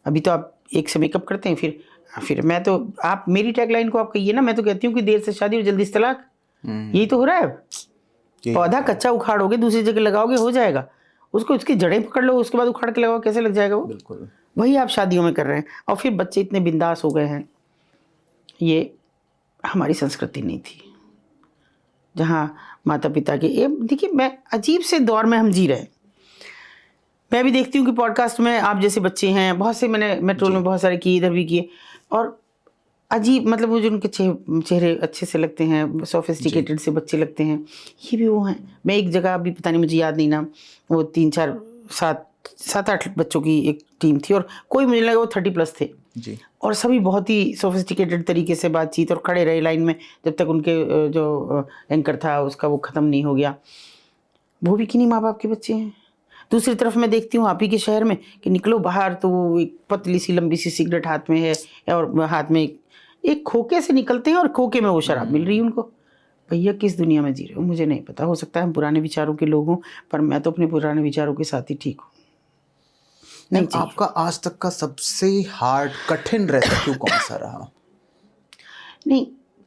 Speaker 2: अभी तो आप एक से मेकअप करते हैं, फिर मैं तो, आप मेरी टैगलाइन को आप कहिए ना, मैं तो कहती हूँ कि देर से शादी और जल्दी से तलाक, यही तो हो रहा है अब। पौधा कच्चा उखाड़ोगे, दूसरी जगह लगाओगे, हो जाएगा, उसको उसकी जड़ें पकड़ लो, उसके बाद उखाड़ के लगाओ, कैसे लग जाएगा वो।
Speaker 1: बिल्कुल।
Speaker 2: वही आप शादियों में कर रहे हैं, और फिर बच्चे इतने बिंदास हो गए हैं। ये हमारी संस्कृति नहीं थी, जहाँ माता पिता के, ये देखिए मैं अजीब से दौर में हम जी रहे हैं। मैं भी देखती हूँ कि पॉडकास्ट में आप जैसे बच्चे हैं, बहुत से मैंने मेट्रो में बहुत सारे किए, इधर भी किए, और अजीब, मतलब मुझे उनके चेहरे अच्छे से लगते हैं, सोफिस्टिकेटेड से बच्चे लगते हैं, ये भी वो हैं। मैं एक जगह, अभी पता नहीं मुझे याद नहीं नाम, वो 3-4-7-8 बच्चों की एक टीम थी, और कोई मुझे लगा वो 30+ थे
Speaker 1: जी।
Speaker 2: और सभी बहुत ही सोफिस्टिकेटेड तरीके से बातचीत, और खड़े रहे लाइन में जब तक उनके जो एंकर था उसका वो ख़त्म नहीं हो गया। वो भी किन्हीं माँ बाप के बच्चे हैं। दूसरी तरफ मैं देखती हूँ आप ही के शहर में कि निकलो बाहर तो वो एक पतली सी लंबी सी सिगरेट हाथ में है, और हाथ में एक खोखे से निकलते हैं, और खोखे में वो शराब मिल रही है उनको। भैया किस दुनिया में जी रहे हो, मुझे नहीं पता। हो सकता है हम पुराने विचारों के लोग हों, पर मैं तो अपने पुराने विचारों के साथ ही ठीक हूँ। नहीं चाहिए।
Speaker 1: आपका आज तक का सबसे हार्ड, कठिन रेस्क्यू कौन सा रहा?
Speaker 2: नहीं,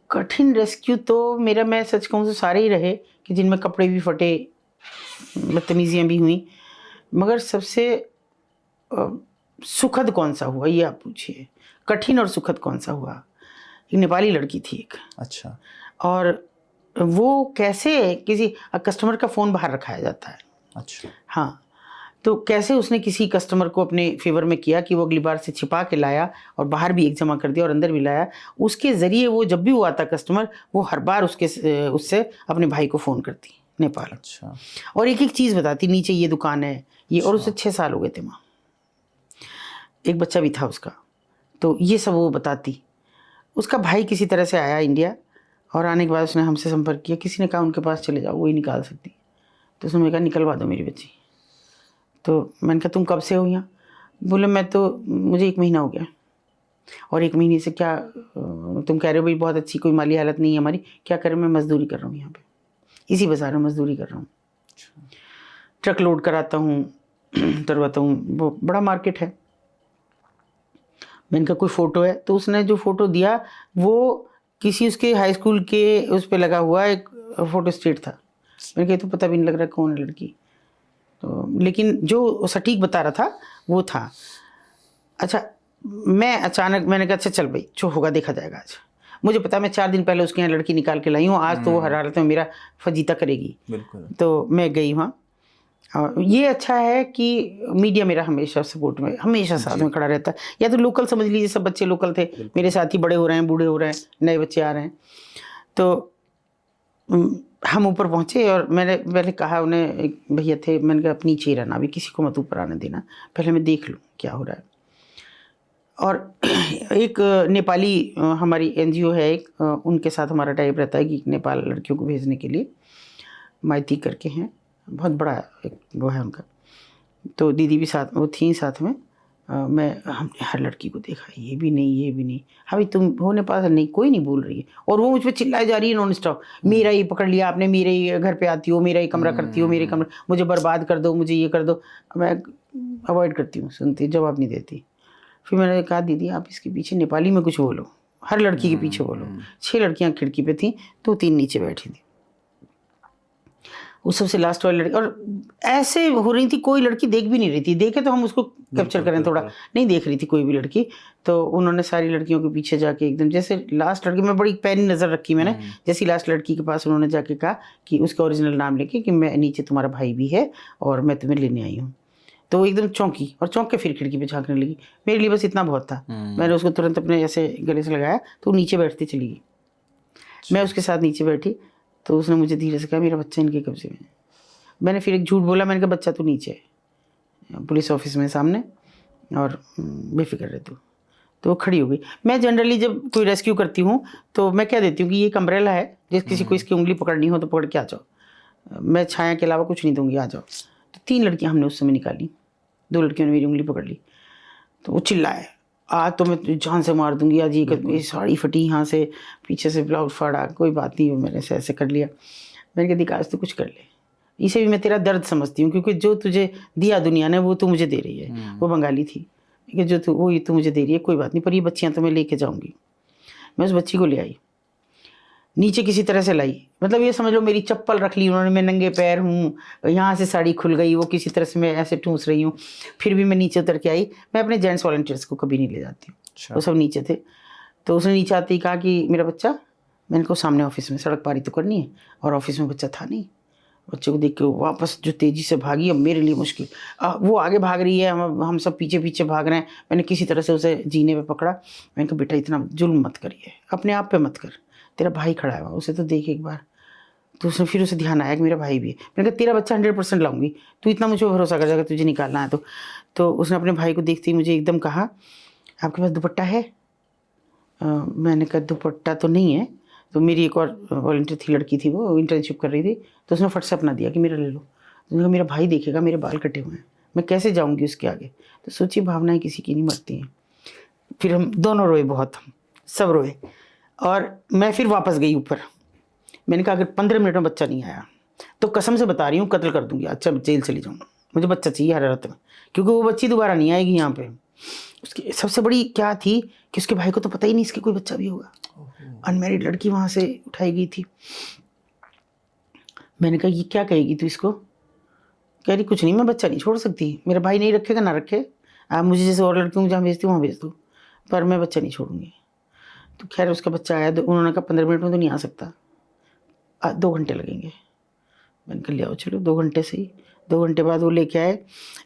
Speaker 2: कठिन रेस्क्यू तो मेरा, मैं सच कहूँ तो सारे ही रहे, कि जिनमें कपड़े भी फटे, बदतमीजियाँ भी हुई, मगर सबसे सुखद कौन सा हुआ ये आप पूछिए। कठिन और सुखद कौन सा हुआ। एक नेपाली लड़की थी एक,
Speaker 1: अच्छा।
Speaker 2: और वो कैसे किसी कस्टमर का फ़ोन बाहर रखाया जाता है।
Speaker 1: अच्छा।
Speaker 2: हाँ, तो कैसे उसने किसी कस्टमर को अपने फेवर में किया कि वो अगली बार से छिपा के लाया, और बाहर भी एक जमा कर दिया और अंदर भी लाया। उसके ज़रिए वो जब भी वो आता कस्टमर, वो हर बार उससे अपने भाई को फ़ोन करती नेपाल।
Speaker 1: अच्छा।
Speaker 2: और एक एक चीज़ बताती, नीचे ये दुकान है ये, और उसे 6 साल हो गए थे वहाँ, एक बच्चा भी था उसका, तो ये सब वो बताती। उसका भाई किसी तरह से आया इंडिया, और आने के बाद उसने हमसे संपर्क किया, किसी ने कहा उनके पास चले जाओ, वो ही निकाल सकती। तो उसने कहा निकलवा दो मेरी बच्ची। तो मैंने कहा तुम कब से हो यहाँ? बोले मुझे 1 महीना हो गया। और 1 महीने से क्या तुम कह रहे हो भाई बहुत अच्छी कोई माली हालत नहीं है हमारी, क्या करें, मैं मजदूरी कर रहा हूँ यहाँ पे, इसी बाज़ार में मजदूरी कर रहा हूँ, ट्रक लोड कराता हूँ, करवाता हूँ, वो बड़ा मार्केट है। मैंने कहा कोई फ़ोटो है? तो उसने जो फ़ोटो दिया वो किसी उसके हाई स्कूल के उस पर लगा हुआ एक फ़ोटो स्टेट था। मैंने कहा तो पता भी नहीं लग रहा कौन है लड़की, तो लेकिन जो सटीक बता रहा था वो था। अच्छा, मैंने कहा अच्छा चल भाई जो होगा देखा जाएगा। आज मुझे पता, मैं 4 दिन पहले उसके यहाँ लड़की निकाल के लाई हूँ, आज तो वो हर हालत में मेरा फजीता करेगी।
Speaker 1: बिल्कुल।
Speaker 2: तो मैं गई वहाँ, और ये अच्छा है कि मीडिया मेरा हमेशा सपोर्ट में, हमेशा साथ में खड़ा रहता है। या तो लोकल समझ लीजिए, सब बच्चे लोकल थे, मेरे साथ ही बड़े हो रहे हैं, बूढ़े हो रहे हैं, नए बच्चे आ रहे हैं। तो हम ऊपर पहुँचे, और मैंने पहले कहा उन्हें, एक भैया थे, मैंने कहा अपनी नीचे रहना, अभी किसी को मत ऊपर आने देना, पहले मैं देख लूँ क्या हो रहा है। और एक नेपाली हमारी NGO है एक, उनके साथ हमारा टाइप रहता है कि नेपाल लड़कियों को भेजने के लिए, माइती करके हैं, बहुत बड़ा एक वो है उनका। तो दीदी भी साथ, वो थी साथ में। हमने हर लड़की को देखा, ये भी नहीं, ये भी नहीं, हाँ भाई तुम हो नेपाल? नहीं, कोई नहीं बोल रही है। और वो मुझ पर चिल्लाई जा रही है नॉन स्टॉप, मेरा ये पकड़ लिया आपने, मेरे ही घर पे आती हो, मेरा ही कमरा करती हो, मेरे कमरा, मुझे बर्बाद कर दो, मुझे ये कर दो। मैं अवॉइड करती हूँ, सुनती, जवाब नहीं देती। फिर मैंने कहा दीदी आप इसके पीछे नेपाली में कुछ बोलो, हर लड़की के पीछे बोलो। 6 लड़कियाँ खिड़की पे थी, 2-3 नीचे बैठी थी। वो सबसे लास्ट वाली लड़की, और ऐसे हो रही थी, कोई लड़की देख भी नहीं रही थी, देखे तो हम उसको कैप्चर करें थोड़ा, नहीं देख रही थी कोई भी लड़की। तो उन्होंने सारी लड़कियों के पीछे जाके एकदम जैसे लास्ट लड़की में बड़ी पैनी नज़र रखी मैंने, जैसी लास्ट लड़की के पास उन्होंने जाके कहा कि उसका ओरिजिनल नाम लेके कि मैं नीचे तुम्हारा भाई भी है और मैं तुम्हें लेने आई हूँ। तो वो एकदम चौंकी और चौंक के फिर खिड़की पे झांकने लगी। मेरे लिए बस इतना बहुत था, मैंने उसको तुरंत अपने ऐसे गले से लगाया तो वो नीचे बैठती चली गई। मैं उसके साथ नीचे बैठी तो उसने मुझे धीरे से कहा मेरा बच्चा इनके कब्जे में। मैंने फिर एक झूठ बोला, मैंने कहा बच्चा तो नीचे है पुलिस ऑफिस में सामने और बेफिक्र रहे तो वो खड़ी हो गई। मैं जनरली जब कोई रेस्क्यू करती हूँ तो मैं कह देती हूँ कि ये एक अम्ब्रेला है, जिस किसी को इसकी उंगली पकड़नी हो तो पकड़ के आ जाओ, मैं छाया के अलावा कुछ नहीं दूंगी, आ जाओ। तो 3 लड़कियाँ हमने उस समय निकाली, 2 लड़कियों ने मेरी उंगली पकड़ ली। तो वो चिल्लाए आज तो मैं जान से मार दूंगी, आज ये साड़ी फटी यहाँ से, पीछे से ब्लाउज फाड़ा, कोई बात नहीं, मैंने ऐसे कर लिया। मैंने कहा दिखा आज तो कुछ कर ले, इसे भी मैं तेरा दर्द समझती हूँ, क्योंकि जो तुझे दिया दुनिया ने वो तू मुझे दे रही है। वो बंगाली थी कि जो तू वो तू मुझे दे रही है, कोई बात नहीं, पर ये बच्चियाँ तो मैं लेके जाऊँगी। मैं उस बच्ची को ले आई, नीचे किसी तरह से लाई, मतलब ये समझ लो मेरी चप्पल रख ली उन्होंने, मैं नंगे पैर हूँ, यहाँ से साड़ी खुल गई, वो किसी तरह से मैं ऐसे ठूंस रही हूँ, फिर भी मैं नीचे उतर के आई। मैं अपने जेंट्स वॉलंटियर्स को कभी नहीं ले जाती हूँ, वो सब नीचे थे। तो उसने नीचे आते ही कहा कि मेरा बच्चा, मैंने कहा सामने ऑफिस में, सड़क पारी तो करनी है, और ऑफिस में बच्चा था नहीं। बच्चे को देख के वापस जो तेज़ी से भागी, अब मेरे लिए मुश्किल, वो आगे भाग रही है, हम सब पीछे पीछे भाग रहे हैं। मैंने किसी तरह से उसे जीने पे पकड़ा, मैंने कहा बेटा इतना जुल्म मत करिए, अपने आप पे मत कर, तेरा भाई खड़ा है वहाँ, उसे तो देख एक बार। तो उसने फिर उसे ध्यान आया कि मेरा भाई भी है। मैंने कहा तेरा बच्चा 100% लाऊंगी, तू इतना मुझे भरोसा कर जाएगा तुझे निकालना है तो उसने अपने भाई को देखते ही मुझे एकदम कहा आपके पास दुपट्टा है? मैंने कहा दुपट्टा तो नहीं है। तो मेरी एक और वॉलंटियर थी, लड़की थी, वो इंटर्नशिप कर रही थी, तो उसने फट से अपना दिया कि मेरा ले लो। तो मैंने कहा मेरा भाई देखेगा, मेरे बाल कटे हुए हैं, मैं कैसे जाऊँगी उसके आगे। तो सोचिए भावनाएं किसी की नहीं मरती हैं। फिर हम दोनों रोए, बहुत, हम सब रोए, और मैं फिर वापस गई ऊपर। मैंने कहा अगर 15 मिनट में बच्चा नहीं आया तो कसम से बता रही हूँ कत्ल कर दूंगी, अच्छा जेल चली जाऊँगी, मुझे बच्चा चाहिए हर हालत में, क्योंकि वो बच्ची दोबारा नहीं आएगी यहाँ पे। उसकी सबसे बड़ी क्या थी कि उसके भाई को तो पता ही नहीं इसके कोई बच्चा भी होगा। अनमैरिड लड़की वहाँ से उठाई गई थी। मैंने कहा ये क्या कहेगी तू इसको? कह रही कुछ नहीं, मैं बच्चा नहीं छोड़ सकती, मेरा भाई नहीं रखेगा ना रखे, आप मुझे जैसे और लड़कियों को जहाँ भेजती हूँ वहाँ भेज दो, पर मैं बच्चा नहीं छोड़ूंगी। तो खैर उसका बच्चा आया, तो उन्होंने कहा 15 मिनट में तो नहीं आ सकता, 2 घंटे लगेंगे। मैंने कहा ले आओ चलो, 2 घंटे से ही। 2 घंटे बाद वो लेके आए,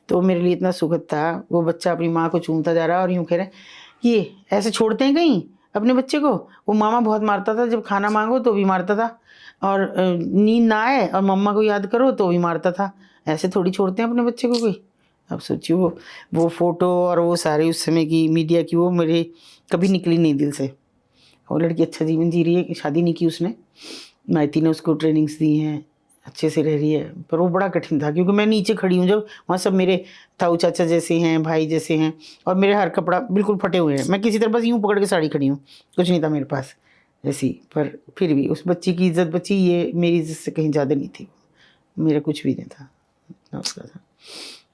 Speaker 2: तो मेरे लिए इतना सुखद था। वो बच्चा अपनी माँ को चूमता जा रहा और यूँ कह रहे ये ऐसे छोड़ते हैं कहीं अपने बच्चे को? वो मामा बहुत मारता था, जब खाना मांगो तो भी मारता था, और नींद ना आए और मम्मा को याद करो तो भी मारता था। ऐसे थोड़ी छोड़ते हैं अपने बच्चे को कोई। अब सोचिए वो फ़ोटो और वो सारे उस समय की मीडिया की, वो मेरे कभी निकली नहीं दिल से। वो लड़की अच्छा जीवन जी रही है, शादी नहीं की उसने, मायती ने उसको ट्रेनिंग्स दी हैं, अच्छे से रह रही है। पर वो बड़ा कठिन था, क्योंकि मैं नीचे खड़ी हूँ, जब वहाँ सब मेरे ताऊ चाचा जैसे हैं, भाई जैसे हैं, और मेरे हर कपड़ा बिल्कुल फटे हुए हैं। मैं किसी तरह बस यूँ पकड़ के साड़ी खड़ी हूँ, कुछ नहीं था मेरे पास ऐसी। पर फिर भी उस बच्ची की इज्जत बची, ये मेरी इज्जत से कहीं ज़्यादा नहीं थी, मेरा कुछ भी नहीं था, ना उसका था।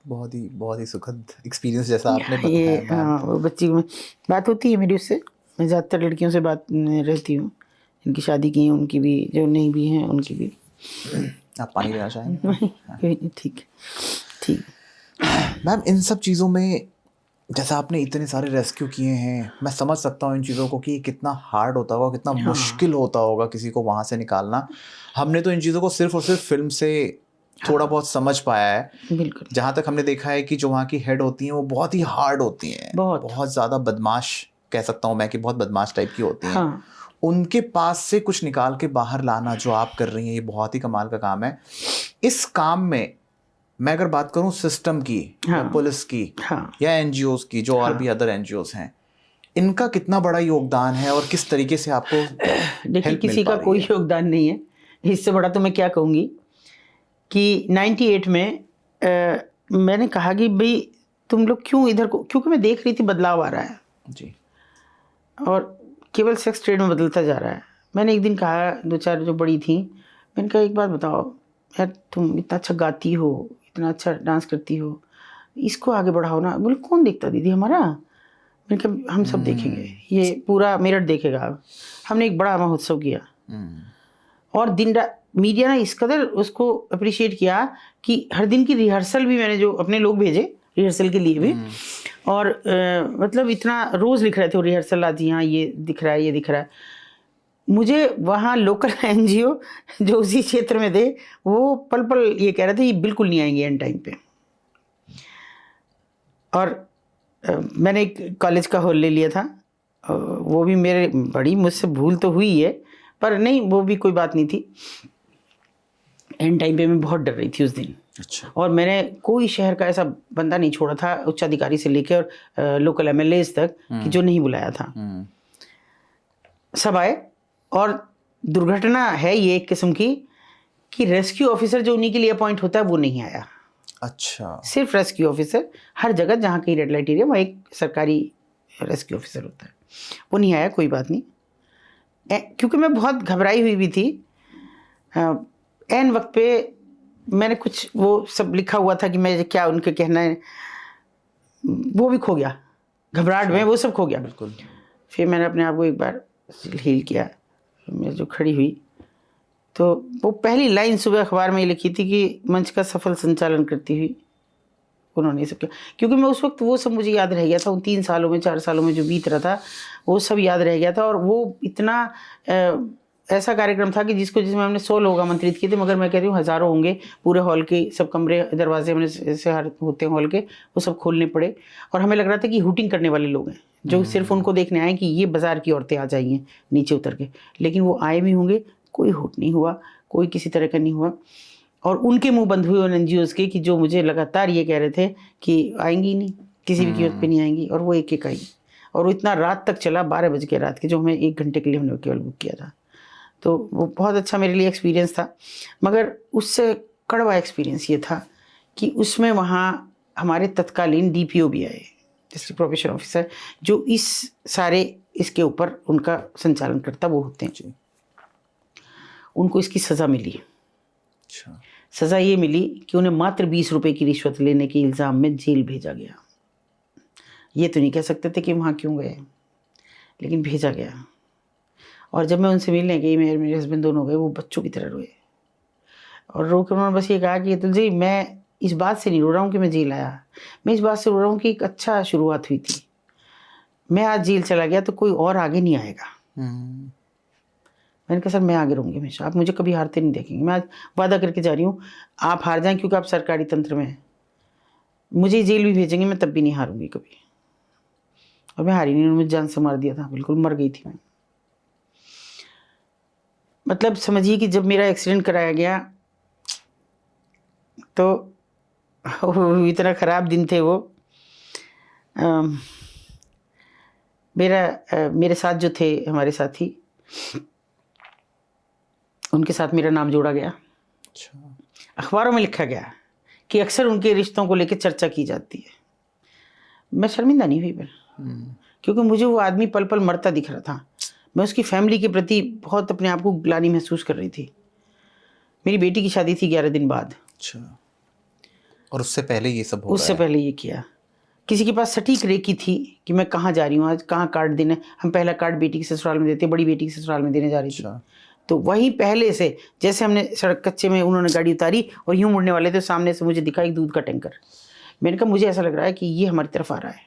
Speaker 1: बहुत ही सुखद एक्सपीरियंस जैसा आपने
Speaker 2: ये
Speaker 1: बताया।
Speaker 2: हाँ, वो बच्ची में बात होती है मेरी उससे, मैं ज़्यादातर लड़कियों से बात रहती हूँ, इनकी शादी की है, उनकी भी, जो नहीं भी हैं उनकी भी।
Speaker 1: आप पानी लेना चाहेंगे?
Speaker 2: ठीक ठीक।
Speaker 1: मैम इन सब चीज़ों में जैसा आपने इतने सारे रेस्क्यू किए हैं, मैं समझ सकता हूँ इन चीज़ों को कि कितना हार्ड होता होगा, कितना मुश्किल होता होगा किसी को वहाँ से निकालना। हमने तो इन चीज़ों को सिर्फ और सिर्फ फिल्म से थोड़ा बहुत समझ पाया है।
Speaker 2: बिल्कुल।
Speaker 1: जहाँ तक हमने देखा है कि जो वहाँ की हेड होती हैं वो बहुत ही हार्ड होती हैं, बहुत ज़्यादा बदमाश कह सकता हूँ मैं, कि बहुत बदमाश टाइप की होती हैं।
Speaker 2: हाँ।
Speaker 1: उनके पास से कुछ निकाल के बाहर लाना जो आप कर रही हैं, ये बहुत ही कमाल का काम है। इस काम में मैं अगर बात करूं सिस्टम की, या पुलिस की, या एनजीओज की, जो और भी अदर एनजीओज हैं, इनका कितना बड़ा योगदान है और किस तरीके से आपको?
Speaker 2: देखिए किसी का कोई योगदान नहीं है, इससे बड़ा तो मैं क्या कहूँगी कि 98 में मैंने कहा कि भाई तुम लोग क्यों इधर को, क्योंकि मैं देख रही थी बदलाव आ रहा है
Speaker 1: जी, और
Speaker 2: केवल सेक्स ट्रेड में बदलता जा रहा है। मैंने एक दिन कहा, 2-4 जो बड़ी थी, मैंने कहा एक बात बताओ यार, तुम इतना अच्छा गाती हो, इतना अच्छा डांस करती हो, इसको आगे बढ़ाओ ना। बोले कौन देखता दीदी हमारा? मैंने कहा हम सब देखेंगे, ये पूरा मेरठ देखेगा। हमने एक बड़ा महोत्सव किया, और दिन रात मीडिया ने इस कदर उसको अप्रिशिएट किया कि हर दिन की रिहर्सल भी मैंने जो अपने लोग भेजे रिहर्सल के लिए भी, और मतलब इतना रोज़ लिख रहे थे वो रिहर्सल, आज यहाँ ये दिख रहा है, ये दिख रहा है। मुझे वहाँ लोकल एनजीओ जो उसी क्षेत्र में थे वो पल पल ये कह रहे थे ये बिल्कुल नहीं आएंगे एंड टाइम पे। और मैंने एक कॉलेज का हॉल ले लिया था, वो भी मेरे बड़ी मुझसे भूल तो हुई है, पर नहीं वो भी कोई बात नहीं थी। एंड टाइम पे मैं बहुत डर रही थी उस दिन।
Speaker 1: अच्छा।
Speaker 2: और मैंने कोई शहर का ऐसा बंदा नहीं छोड़ा था, उच्चाधिकारी से लेकर लोकल एमएलएज तक, कि जो नहीं बुलाया था। सब आए, और दुर्घटना है ये एक किस्म की कि रेस्क्यू ऑफिसर जो उन्हीं के लिए अपॉइंट होता है वो नहीं आया।
Speaker 1: अच्छा।
Speaker 2: सिर्फ रेस्क्यू ऑफिसर, हर जगह जहाँ कहीं रेड लाइट एरिया वहाँ एक सरकारी रेस्क्यू ऑफिसर होता है, वो नहीं आया। कोई बात नहीं, क्योंकि मैं बहुत घबराई हुई भी थी। एन वक्त पे मैंने कुछ वो सब लिखा हुआ था कि मैं क्या उनके कहना है, वो भी खो गया घबराहट में, वो सब खो गया
Speaker 1: बिल्कुल।
Speaker 2: फिर मैंने अपने आप को एक बार हील किया। मैं जो खड़ी हुई तो वो पहली लाइन सुबह अखबार में ये लिखी थी कि मंच का सफल संचालन करती हुई उन्होंने सब किया। क्योंकि मैं उस वक्त वो सब मुझे याद रह गया था, उन 3 सालों में 4 सालों में जो बीत रहा था वो सब याद रह गया था। और वो इतना ऐसा कार्यक्रम था कि जिसमें हमने 100 लोग आमंत्रित किए थे, मगर मैं कह रही हूँ हज़ारों होंगे। पूरे हॉल के सब कमरे दरवाजे हमने ऐसे होते हैं हॉल के, वो सब खोलने पड़े। और हमें लग रहा था कि हुटिंग करने वाले लोग हैं जो सिर्फ उनको देखने आए कि ये बाज़ार की औरतें आ जाएंगी नीचे उतर के, लेकिन वो आए भी होंगे। कोई हुट नहीं हुआ, कोई किसी तरह का नहीं हुआ। और उनके मुंह बंद हुए उन एनजीओज़ के कि जो मुझे लगातार ये कह रहे थे कि आएंगी नहीं, किसी भी कीमत पे नहीं आएंगी, और वो एक एक आई। और वो इतना रात तक चला, 12 बज के रात के, जो हमें 1 घंटे के लिए हमने केवल बुक किया था। तो वो बहुत अच्छा मेरे लिए एक्सपीरियंस था। मगर उससे कड़वा एक्सपीरियंस ये था कि उसमें वहाँ हमारे तत्कालीन डीपीओ भी आए, डिस्ट्रिक्ट प्रोबेशन ऑफिसर, जो इस सारे इसके ऊपर उनका संचालन करता वो होते हैं। उनको इसकी सज़ा मिली।
Speaker 1: अच्छा।
Speaker 2: सज़ा ये मिली कि उन्हें मात्र 20 रुपए की रिश्वत लेने के इल्ज़ाम में जेल भेजा गया। ये तो नहीं कह सकते थे कि वहाँ क्यों गए, लेकिन भेजा गया। और जब मैं उनसे मिलने गई, मेरे हस्बैंड दोनों गए, वो बच्चों की तरह रोए। और रो के उन्होंने बस ये कहा कि तुलसी, मैं इस बात से नहीं रो रहा हूँ कि मैं जेल आया, मैं इस बात से रो रहा हूँ कि एक अच्छा शुरुआत हुई थी। मैं आज जेल चला गया तो कोई और आगे नहीं आएगा। मैंने कहा सर मैं आगे रहूँगी हमेशा, आप मुझे कभी हारते नहीं देखेंगे। मैं आज वादा करके जा रही हूँ, आप हार जाएं क्योंकि आप सरकारी तंत्र में हैं, मुझे जेल भी भेजेंगे मैं तब भी नहीं हारूंगी कभी। और मैं हारी नहीं, उन्होंने मुझे जान से मार दिया था, बिल्कुल मर गई थी मैं। मतलब समझिए कि जब मेरा एक्सीडेंट कराया गया तो इतना ख़राब दिन थे वो। मेरे साथ जो थे हमारे साथी, उनके साथ मेरा नाम जोड़ा गया।
Speaker 1: अच्छा।
Speaker 2: अखबारों में लिखा गया कि अक्सर उनके रिश्तों को लेकर चर्चा की जाती है। मैं शर्मिंदा नहीं हुई फिर, क्योंकि मुझे वो आदमी पल पल मरता दिख रहा था। मैं उसकी फैमिली के प्रति बहुत अपने आप को ग्लानि महसूस कर रही थी। मेरी बेटी की शादी थी 11 दिन बाद।
Speaker 1: अच्छा। और उससे पहले ये सब हो
Speaker 2: उससे
Speaker 1: रहा है?
Speaker 2: पहले ये किया। किसी के पास सटीक रेकी थी कि मैं कहाँ जा रही हूँ, आज कहाँ कार्ड देने। हम पहला कार्ड बेटी की ससुराल में देते, बड़ी बेटी की ससुराल में देने जा रही थी।
Speaker 1: अच्छा।
Speaker 2: तो वही पहले से, जैसे हमने सड़क कच्चे में उन्होंने गाड़ी उतारी और यूँ मुड़ने वाले थे, सामने से मुझे दिखा एक दूध का टैंकर। मैंने कहा मुझे ऐसा लग रहा है कि ये हमारी तरफ आ रहा है,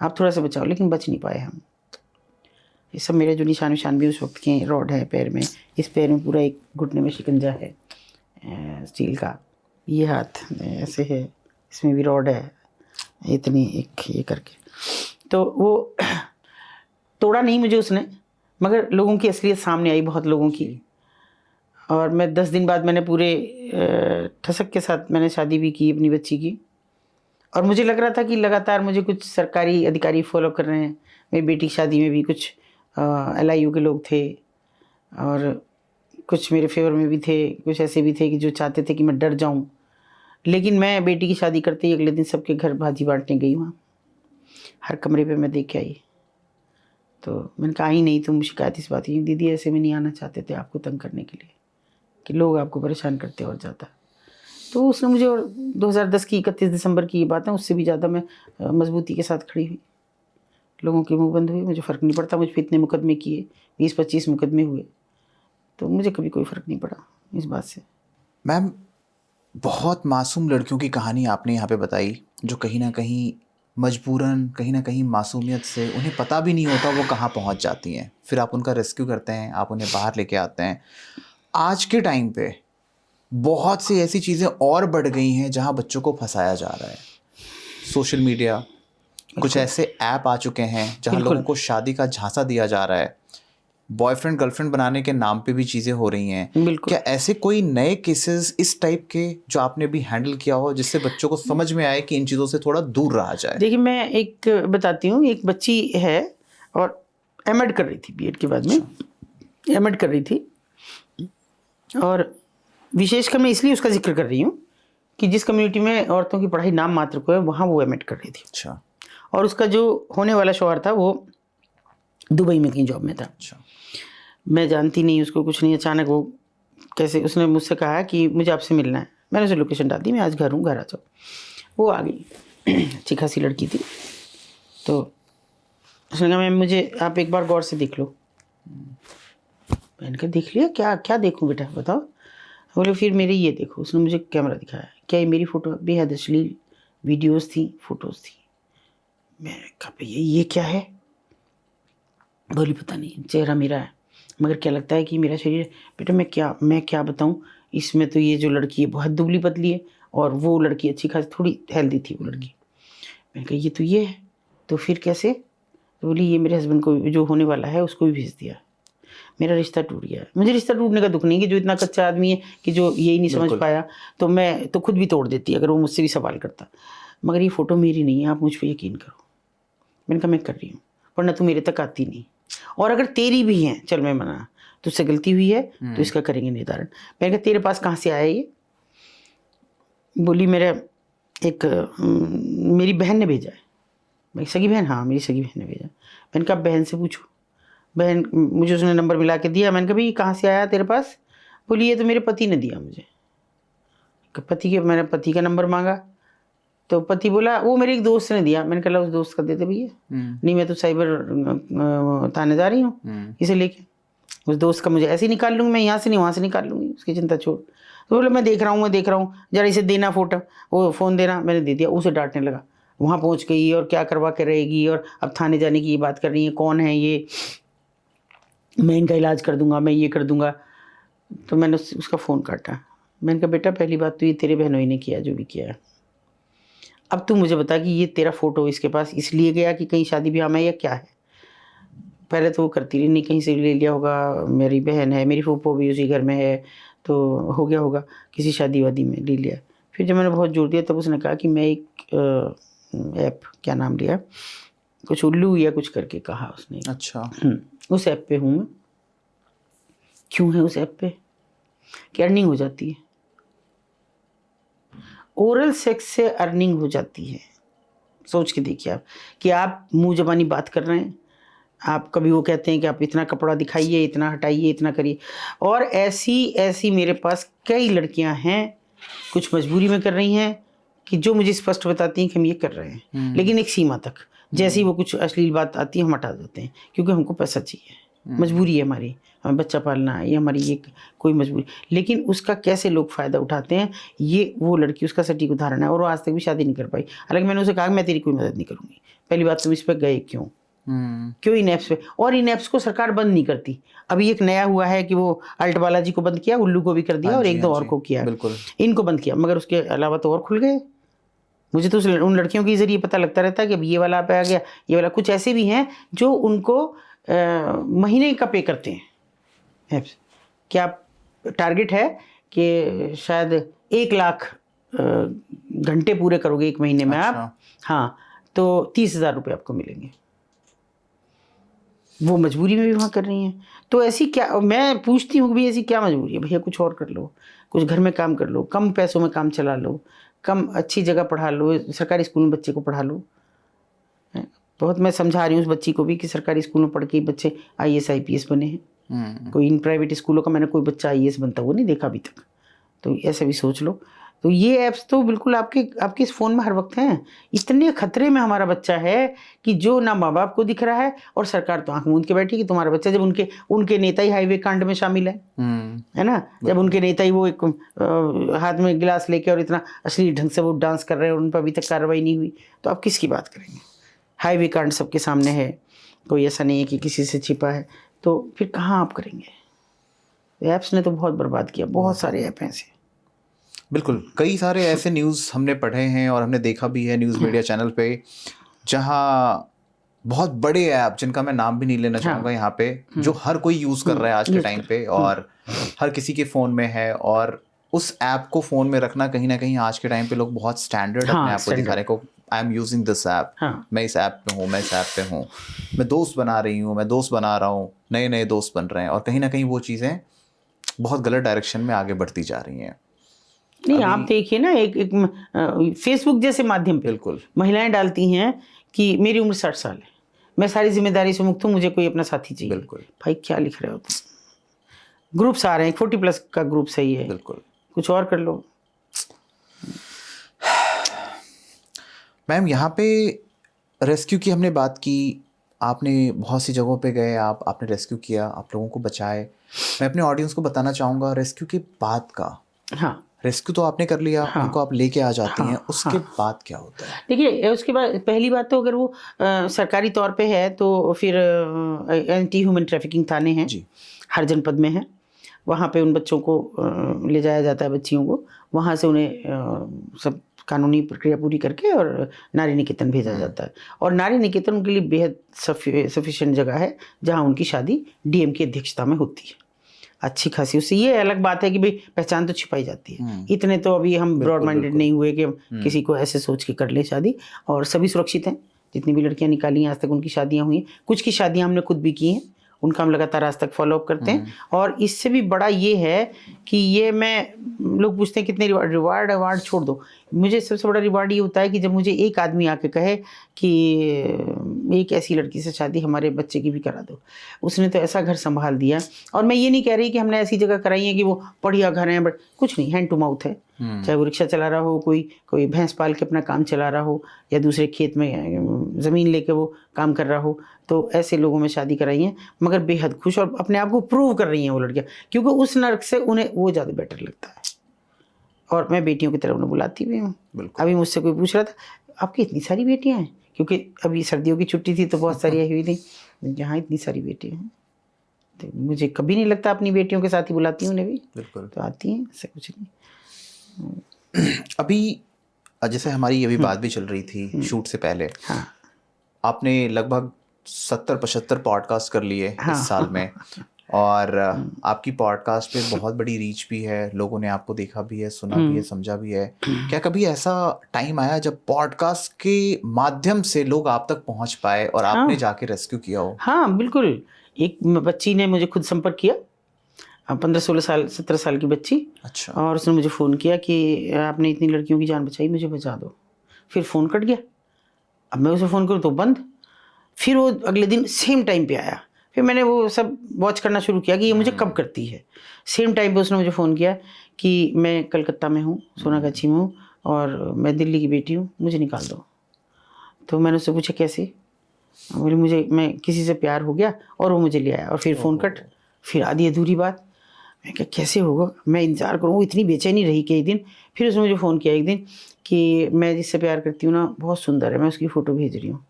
Speaker 2: आप थोड़ा सा बचाओ। लेकिन बच नहीं पाए हम। ये सब मेरे जो निशान भी उस वक्त के, रॉड है पैर में, इस पैर में पूरा एक घुटने में शिकंजा है स्टील का, ये हाथ ऐसे है, इसमें भी रॉड है इतनी एक ये करके। तो वो तोड़ा नहीं मुझे उसने, मगर लोगों की असलियत सामने आई, बहुत लोगों की। और मैं 10 दिन बाद मैंने पूरे ठसक के साथ मैंने शादी भी की अपनी बच्ची की। और मुझे लग रहा था कि लगातार मुझे कुछ सरकारी अधिकारी फॉलो कर रहे हैं। मेरी बेटी की शादी में भी कुछ LIU के लोग थे, और कुछ मेरे फेवर में भी थे, कुछ ऐसे भी थे कि जो चाहते थे कि मैं डर जाऊं। लेकिन मैं बेटी की शादी करते ही अगले दिन सबके घर भाजी बांटने गई वहाँ, हर कमरे पे मैं देख के आई। तो मैंने कहा ही नहीं, तुम शिकायत इस बात की, दीदी ऐसे में नहीं आना चाहते थे आपको तंग करने के लिए, कि लोग आपको परेशान करते और ज़्यादा। तो उसने मुझे, और 2010 की 31 दिसंबर की ये बात है, उससे भी ज़्यादा मैं मजबूती के साथ खड़ी हुई। लोगों के मुंह बंद हुए, मुझे फ़र्क नहीं पड़ता। मुझ पर इतने मुकदमे किए, 20-25 मुकदमे हुए, तो मुझे कभी कोई फ़र्क नहीं पड़ा इस बात से।
Speaker 1: मैम, बहुत मासूम लड़कियों की कहानी आपने यहाँ पे बताई, जो कहीं ना कहीं मजबूरन, कहीं ना कहीं मासूमियत से, उन्हें पता भी नहीं होता वो कहाँ पहुँच जाती हैं, फिर आप उनका रेस्क्यू करते हैं, आप उन्हें बाहर लेके आते हैं। आज के टाइम पे बहुत सी ऐसी चीज़ें और बढ़ गई हैं जहाँ बच्चों को फंसाया जा रहा है। सोशल मीडिया, कुछ ऐसे ऐप आ चुके हैं जहाँ लोगों को शादी का झांसा दिया जा रहा है, बॉयफ्रेंड गर्लफ्रेंड बनाने के नाम पे भी चीज़ें हो रही हैं।
Speaker 2: बिल्कुल।
Speaker 1: क्या ऐसे कोई नए केसेस इस टाइप के जो आपने भी हैंडल किया हो, जिससे बच्चों को समझ में आए कि इन चीज़ों से थोड़ा दूर रहा जाए?
Speaker 2: देखिए, मैं एक बताती हूँ। एक बच्ची है और एमएड कर रही थी, बीएड के बाद में एमएड कर रही थी, और विशेषकर मैं इसलिए उसका जिक्र कर रही हूँ कि जिस कम्युनिटी में औरतों की पढ़ाई नाम मात्र को है, वहाँ वो एमएड कर रही थी।
Speaker 1: अच्छा।
Speaker 2: और उसका जो होने वाला शौहर था वो दुबई में कहीं जॉब में था।
Speaker 1: अच्छा।
Speaker 2: मैं जानती नहीं उसको, कुछ नहीं, अचानक वो कैसे, उसने मुझसे कहा कि मुझे आपसे मिलना है। मैंने उसे लोकेशन डाल दी, मैं आज घर हूँ, घर आ जाओ। वो आ गई, अच्छी खासी लड़की थी। तो उसने कहा मैम मुझे आप एक बार गौर से देख लो। मैंने कहा देख लिया? क्या क्या देखूँ बेटा, बताओ। बोले फिर मेरे ये देखो। उसने मुझे कैमरा दिखाया, क्या ये मेरी फ़ोटो? बेहद अश्लील वीडियोज़ थी, फ़ोटोज़ थी। मैंने कहा भैया ये क्या है? बोली पता नहीं, चेहरा मेरा है मगर क्या लगता है कि मेरा शरीर है। बेटा मैं क्या बताऊं, इसमें तो ये जो लड़की है बहुत दुबली पतली है और वो लड़की अच्छी खासी थोड़ी हेल्दी थी वो लड़की। मैंने कहा ये तो ये है, तो फिर कैसे? तो बोली ये मेरे हस्बैंड को जो होने वाला है उसको भी भेज दिया, मेरा रिश्ता टूट गया। मुझे रिश्ता टूटने का दुख नहीं कि जो इतना कच्चा आदमी है कि जो यही नहीं समझ पाया, तो मैं तो खुद भी तोड़ देती अगर वो मुझसे भी सवाल करता। मगर ये फ़ोटो मेरी नहीं है, आप मुझ पर यकीन करो। मैंने कहा मैं कर रही हूँ, वरना तू मेरे तक आती नहीं, और अगर तेरी भी है चल मैं मना, तुझसे गलती हुई है तो इसका करेंगे निर्धारण। मैंने कहा तेरे पास कहाँ से आया ये? बोली मेरा एक मेरी बहन ने भेजा है। मेरी सगी बहन? हाँ मेरी सगी बहन ने भेजा। मैंने कहा बहन से पूछो। बहन, मुझे उसने नंबर मिला के दिया। मैंने कहा भाई कहाँ से आया तेरे पास? बोली ये तो मेरे पति ने दिया मुझे। पति के? मैंने पति का नंबर मांगा तो पति बोला वो मेरे एक दोस्त ने दिया। मैंने कहा उस दोस्त का देते भैया। नहीं मैं तो साइबर थाने जा रही हूँ इसे लेके, उस दोस्त का मुझे ऐसे ही निकाल लूँगी, मैं यहाँ से नहीं वहाँ से निकाल लूँगी, उसकी चिंता छोड़। तो बोले मैं देख रहा हूँ, जरा इसे देना फ़ोटो, वो फ़ोन देना। मैंने दे दिया, उसे डांटने लगा। वहाँ पहुँच गई और क्या करवा के रहेगी, और अब थाने जाने की ये बात कर रही है, कौन है ये, मैं इनका इलाज कर दूँगा, मैं ये कर दूँगा। तो मैंने उसका फ़ोन काटा। मैंने कहा बेटा पहली बात तो ये तेरे बहनोई ने किया जो भी किया है। अब तू मुझे बता कि ये तेरा फ़ोटो इसके पास इसलिए गया कि कहीं शादी ब्याह में या क्या है? पहले तो वो करती रही नहीं, कहीं से ले लिया होगा, मेरी बहन है, मेरी फूफो भी उसी घर में है, तो हो गया होगा किसी शादी वादी में ले लिया। फिर जब मैंने बहुत जोर दिया तब उसने कहा कि मैं एक ऐप, क्या नाम लिया, कुछ उल्लू या कुछ करके कहा उसने।
Speaker 1: अच्छा।
Speaker 2: उस ऐप पे हूँ मैं। क्यों है उस ऐप पे? कि अर्निंग हो जाती है, ओरल सेक्स से अर्निंग हो जाती है। सोच के देखिए आप कि आप मुंह ज़बानी बात कर रहे हैं, आप कभी वो कहते हैं कि आप इतना कपड़ा दिखाइए, इतना हटाइए, इतना करिए, और ऐसी मेरे पास कई लड़कियां हैं, कुछ मजबूरी में कर रही हैं कि जो मुझे स्पष्ट बताती हैं कि हम ये कर रहे हैं, लेकिन एक सीमा तक। जैसे ही वो कुछ अश्लील बात आती है हम हटा देते हैं, क्योंकि हमको पैसा चाहिए, मजबूरी है हमारी, हमें बच्चा पालना है, ये हमारी ये कोई मजबूरी। लेकिन उसका कैसे लोग फ़ायदा उठाते हैं, ये वो लड़की उसका सटीक उदाहरण है, और वो आज तक भी शादी नहीं कर पाई। हालांकि मैंने उसे कहा मैं तेरी कोई मदद नहीं करूँगी। पहली बात तुम इस पर गए क्यों इन ऐप्स पे? और इन ऐप्स को सरकार बंद नहीं करती। अभी एक नया हुआ है कि वो अल्ट बालाजी को बंद किया, उल्लू को भी कर दिया, और एक दो और को किया,
Speaker 1: बिल्कुल
Speaker 2: इनको बंद किया, मगर उसके अलावा तो और खुल गए। मुझे तो उन लड़कियों के जरिए पता लगता रहता है कि अब ये वाला पे आ गया, ये वाला। कुछ ऐसे भी हैं जो उनको महीने का पे करते हैं ऐप्स। क्या टारगेट है कि शायद 1 लाख घंटे पूरे करोगे 1 महीने में आप, हाँ, तो 30,000 रुपये आपको मिलेंगे। वो मजबूरी में भी वहाँ कर रही हैं। तो ऐसी क्या, मैं पूछती हूँ कि भाई ऐसी क्या मजबूरी है? भैया कुछ और कर लो, कुछ घर में काम कर लो, कम पैसों में काम चला लो, कम अच्छी जगह पढ़ा लो, सरकारी स्कूल में बच्चे को पढ़ा लो। बहुत मैं समझा रही हूँ उस बच्ची को भी कि सरकारी स्कूल में पढ़ के बच्चे IAS IPS बने हैं। कोई इन प्राइवेट स्कूलों का मैंने कोई बच्चा IAS बनता हुआ नहीं देखा अभी तक। तो ऐसा भी सोच लो। तो ये ऐप्स तो बिल्कुल आपके इस फ़ोन में हर वक्त हैं। इतने खतरे में हमारा बच्चा है कि जो ना माँ बाप को दिख रहा है, और सरकार तो आंख मूंद के बैठी कि तुम्हारा बच्चा, जब उनके नेता ही हाईवे कांड में शामिल है ना, जब उनके नेता ही वो एक हाथ में गिलास लेके और इतना अश्लील ढंग से वो डांस कर रहे हैं और उन पर अभी तक कार्रवाई नहीं हुई, तो आप किसकी बात करेंगे? हाईवे कांड सबके सामने है, कोई ऐसा नहीं है कि किसी से छिपा है, तो फिर कहाँ आप करेंगे? ऐप्स ने तो बहुत बर्बाद किया, बहुत सारे ऐप हैं ऐसे।
Speaker 1: बिल्कुल, कई सारे ऐसे न्यूज़ हमने पढ़े हैं और हमने देखा भी है न्यूज़ मीडिया चैनल पे, जहां बहुत बड़े ऐप, जिनका मैं नाम भी नहीं लेना चाहूँगा यहाँ पे, जो हर कोई यूज़ कर रहा है आज के टाइम पे और हर किसी के फ़ोन में है, और उस ऐप को फ़ोन में रखना कहीं ना कहीं आज के टाइम पे लोग बहुत स्टैंडर्ड अपने आप को दिखाने को, I am using this app, मैं इस ऐप पे हूँ, मैं इस ऐप पे हूँ, मैं दोस्त बना रही हूँ, मैं दोस्त बना रहा हूँ, नए नए दोस्त बन रहे हैं, और कहीं ना कहीं वो चीज़ें बहुत गलत डायरेक्शन में आगे बढ़ती जा रही हैं।
Speaker 2: नहीं, आप देखिए ना, एक फेसबुक जैसे माध्यम पे
Speaker 1: बिल्कुल
Speaker 2: महिलाएं डालती हैं कि मेरी उम्र 60 साल है, मैं सारी जिम्मेदारी से मुक्त हूँ, मुझे कोई अपना साथी चाहिए।
Speaker 1: बिल्कुल
Speaker 2: भाई क्या लिख रहे हो तुम? ग्रुप्स आ रहे हैं, 40+ का ग्रुप सही है,
Speaker 1: बिल्कुल।
Speaker 2: कुछ और कर लो।
Speaker 1: मैम, यहाँ पे रेस्क्यू की हमने बात की, आपने बहुत सी जगहों पे गए, आपने रेस्क्यू किया, आप लोगों को बचाए। मैं अपने ऑडियंस को बताना चाहूँगा रेस्क्यू के बाद का,
Speaker 2: हाँ,
Speaker 1: रेस्क्यू तो आपने कर लिया, उनको आप लेके आ जाती हैं, उसके बाद क्या होता है?
Speaker 2: देखिए, उसके बाद पहली बात तो अगर वो सरकारी तौर पे है तो फिर एंटी ह्यूमन ट्रैफिकिंग थाने हैं
Speaker 1: जी,
Speaker 2: हर जनपद में है, वहाँ पे उन बच्चों को ले जाया जाता है, बच्चियों को, वहाँ से उन्हें सब कानूनी प्रक्रिया पूरी करके और नारी निकेतन भेजा जाता है। और नारी निकेतन उनके लिए बेहद सफिशिएंट जगह है, जहाँ उनकी शादी डीएम की अध्यक्षता में होती है, अच्छी खासी। उससे ये अलग बात है कि भाई पहचान तो छिपाई जाती है, इतने तो अभी हम ब्रॉड माइंडेड नहीं हुए कि हम किसी को ऐसे सोच के कर ले शादी, और सभी सुरक्षित हैं। जितनी भी लड़कियां निकाली हैं आज तक, उनकी शादियां हुई हैं, कुछ की शादियां हमने खुद भी की हैं, उनका हम लगातार आज तक फॉलोअप करते हैं। और इससे भी बड़ा ये है कि ये लोग पूछते हैं कितने रिवार्ड छोड़ दो, मुझे सबसे बड़ा रिवार्ड ये होता है कि जब मुझे एक आदमी आके कहे कि एक ऐसी लड़की से शादी हमारे बच्चे की भी करा दो, उसने तो ऐसा घर संभाल दिया। और मैं ये नहीं कह रही कि हमने ऐसी जगह कराई है कि वो बढ़िया घर हैं, बट कुछ नहीं, हैंड टू माउथ है, चाहे वो रिक्शा चला रहा हो, कोई भैंस पाल के अपना काम चला रहा हो, या दूसरे खेत में ज़मीन लेके वो काम कर रहा हो, तो ऐसे लोगों में शादी कराई है, मगर बेहद खुश, और अपने आप को प्रूव कर रही हैं वो लड़कियाँ, क्योंकि उस नर्क से उन्हें वो ज़्यादा बेटर लगता है। और मैं बेटियों की तरफ उन्हें बुलाती भी हूँ। अभी मुझसे कोई पूछ रहा था, आपकी इतनी सारी बेटियाँ हैं? क्योंकि अभी सर्दियों की छुट्टी थी तो बहुत सारी आई हुई थी, जहाँ इतनी सारी बेटियाँ हैं, तो मुझे कभी नहीं लगता, अपनी बेटियों के साथ ही बुलाती हूँ उन्हें भी,
Speaker 1: बिल्कुल,
Speaker 2: तो आती हैं, ऐसा कुछ नहीं।
Speaker 1: अभी जैसे हमारी अभी बात भी चल रही थी शूट से पहले,
Speaker 2: हाँ,
Speaker 1: आपने लगभग 70-75 पॉडकास्ट कर लिए इस साल में, और आपकी पॉडकास्ट पे बहुत बड़ी रीच भी है, लोगों ने आपको देखा भी है, सुना भी है, समझा भी है। क्या कभी ऐसा टाइम आया जब पॉडकास्ट के माध्यम से लोग आप तक पहुंच पाए और आपने जाके रेस्क्यू किया हो?
Speaker 2: हाँ बिल्कुल। एक बच्ची ने मुझे खुद संपर्क किया, 15-16 साल 17 साल की बच्ची,
Speaker 1: अच्छा,
Speaker 2: और उसने मुझे फ़ोन किया कि आपने इतनी लड़कियों की जान बचाई, मुझे बचा दो। फिर फ़ोन कट गया, अब मैं उसे फ़ोन करूँ तो बंद। फिर वो अगले दिन सेम टाइम पे आया, फिर मैंने वो सब वॉच करना शुरू किया कि ये मुझे कब करती है। सेम टाइम पे उसने मुझे फ़ोन किया कि मैं कलकत्ता में हूँ, सोनागाछी में हूँ, और मैं दिल्ली की बेटी हूँ, मुझे निकाल दो। तो मैंने उससे पूछा कैसे? बोली मैं किसी से प्यार हो गया और वो मुझे ले आया, और फिर फ़ोन कट, फिर आधी अधूरी बात। मैं क्या कैसे होगा, मैं इंतज़ार करूँ, वो इतनी बेचैनी रही कई दिन। फिर उसने मुझे फ़ोन किया एक दिन कि मैं जिससे प्यार करती हूँ ना, बहुत सुंदर है, मैं उसकी फ़ोटो भेज रही हूँ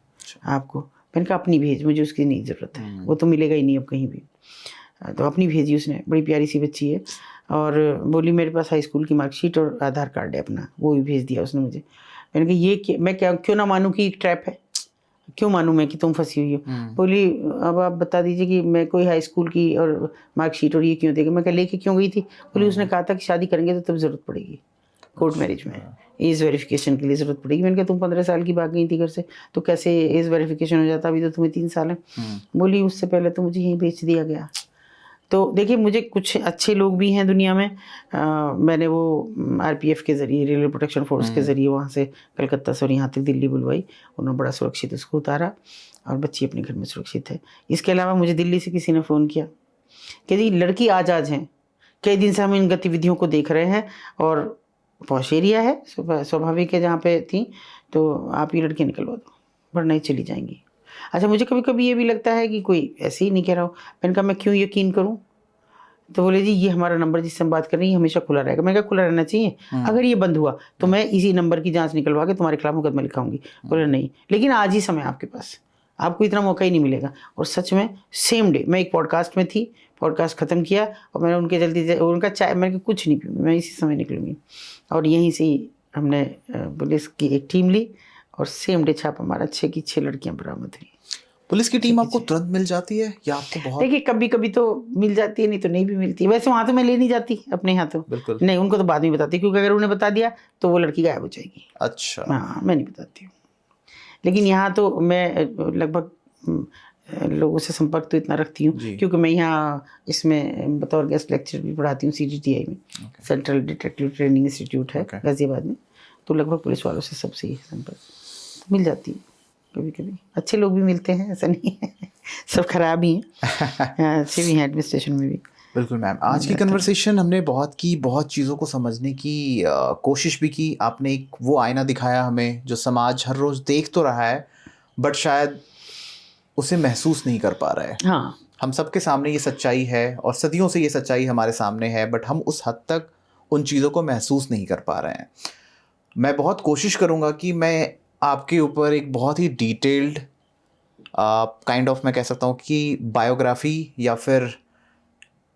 Speaker 2: आपको। मैंने कहा अपनी भेज, मुझे उसकी नहीं ज़रूरत है, वो तो मिलेगा ही नहीं अब कहीं भी। तो अपनी भेजी उसने, बड़ी प्यारी सी बच्ची है, और बोली मेरे पास हाई स्कूल की मार्कशीट और आधार कार्ड है अपना, वो भी भेज दिया उसने मुझे। मैंने कहा ये मैं क्यों ना मानूँ कि एक ट्रैप है, क्यों मानूँ मैं कि तुम फंसी हुई हो? बोली अब आप बता दीजिए कि मैं कोई हाई स्कूल की और मार्कशीट और ये क्यों देगा? मैं कहा लेके क्यों गई थी? बोली उसने कहा था कि शादी करेंगे तो तब ज़रूरत पड़ेगी, कोर्ट मैरिज में एज वेरिफिकेशन के लिए ज़रूरत पड़ेगी। मैंने कहा तुम 15 साल की भाग गई थी घर से, तो कैसे एज वेरिफिकेशन हो जाता? अभी तो तुम्हें 3 साल है। बोली उससे पहले तो मुझे यहीं बेच दिया गया। तो देखिए, मुझे कुछ अच्छे लोग भी हैं दुनिया में। मैंने वो आरपीएफ के ज़रिए, रेलवे प्रोटेक्शन फोर्स के ज़रिए वहाँ से कलकत्ता से और यहाँ तक दिल्ली बुलवाई, उन्होंने बड़ा सुरक्षित उसको उतारा, और बच्ची अपने घर में सुरक्षित है। इसके अलावा मुझे दिल्ली से किसी ने फ़ोन किया कि जी लड़की आज हैं, कई दिन से हम इन गतिविधियों को देख रहे हैं, और पॉश एरिया है, स्वाभाविक है जहाँ पे थी, तो आप ये लड़की निकलवा दो वरना ही चली जाएंगी। अच्छा, मुझे कभी कभी ये भी लगता है कि कोई ऐसे ही नहीं कह रहा हो। मैंने कहा मैं क्यों यकीन करूँ? तो बोले जी ये हमारा नंबर जिससे हम बात कर रहे हैं हमेशा खुला रहेगा। मैंने कहा खुला रहना चाहिए, अगर ये बंद हुआ तो मैं इसी नंबर की जांच निकलवा के तुम्हारे खिलाफ मुकदमा लिखाऊंगी। बोले नहीं, लेकिन आज ही समय आपके पास, आपको इतना मौका ही नहीं मिलेगा। और सच में सेम डे मैं एक पॉडकास्ट में थी, पॉडकास्ट ख़त्म किया और मैंने उनके जल्दी उनका चाय, मैंने कहा कुछ नहीं पीऊँगी, मैं इसी समय निकलूँगी। और यहीं से ही हमने पुलिस की एक टीम ली और सेम डे छापा मारा, 6 की 6 लड़कियाँ बरामद हुई।
Speaker 1: पुलिस की टीम आपको तुरंत मिल जाती है या आपको बहुत?
Speaker 2: देखिए कभी कभी तो मिल जाती है, नहीं तो नहीं भी मिलती। वैसे वहाँ तो मैं ले नहीं जाती अपने हाथों,
Speaker 1: बिल्कुल
Speaker 2: नहीं, उनको तो बाद में बताती, क्योंकि अगर उन्हें बता दिया तो वो लड़की गायब हो जाएगी।
Speaker 1: अच्छा,
Speaker 2: हाँ, मैं नहीं बताती हूँ। लेकिन यहाँ तो मैं लगभग लोगों से संपर्क तो इतना रखती हूँ, क्योंकि मैं यहाँ इसमें बतौर गेस्ट लेक्चर भी पढ़ाती हूँ CDTI में, सेंट्रल डिटेक्टिव ट्रेनिंग इंस्टीट्यूट है गाजियाबाद में। तो लगभग पुलिस वालों से सबसे ही संपर्क मिल जाती है। कभी कभी अच्छे लोग भी मिलते हैं, ऐसा नहीं है सब खराब ही हैं, अच्छे भी हैं एडमिनिस्ट्रेशन में भी।
Speaker 1: बिल्कुल मैम, आज की कन्वर्सेशन हमने बहुत चीज़ों को समझने की कोशिश भी की। आपने एक वो आईना दिखाया हमें जो समाज हर रोज़ देख तो रहा है बट शायद उसे महसूस नहीं कर पा रहा है।
Speaker 2: हाँ,
Speaker 1: हम सबके सामने ये सच्चाई है और सदियों से ये सच्चाई हमारे सामने है, बट हम उस हद तक उन चीज़ों को महसूस नहीं कर पा रहे हैं। मैं बहुत कोशिश करूँगा कि मैं आपके ऊपर एक बहुत ही डिटेल्ड काइंड ऑफ, मैं कह सकता हूँ कि बायोग्राफी या फिर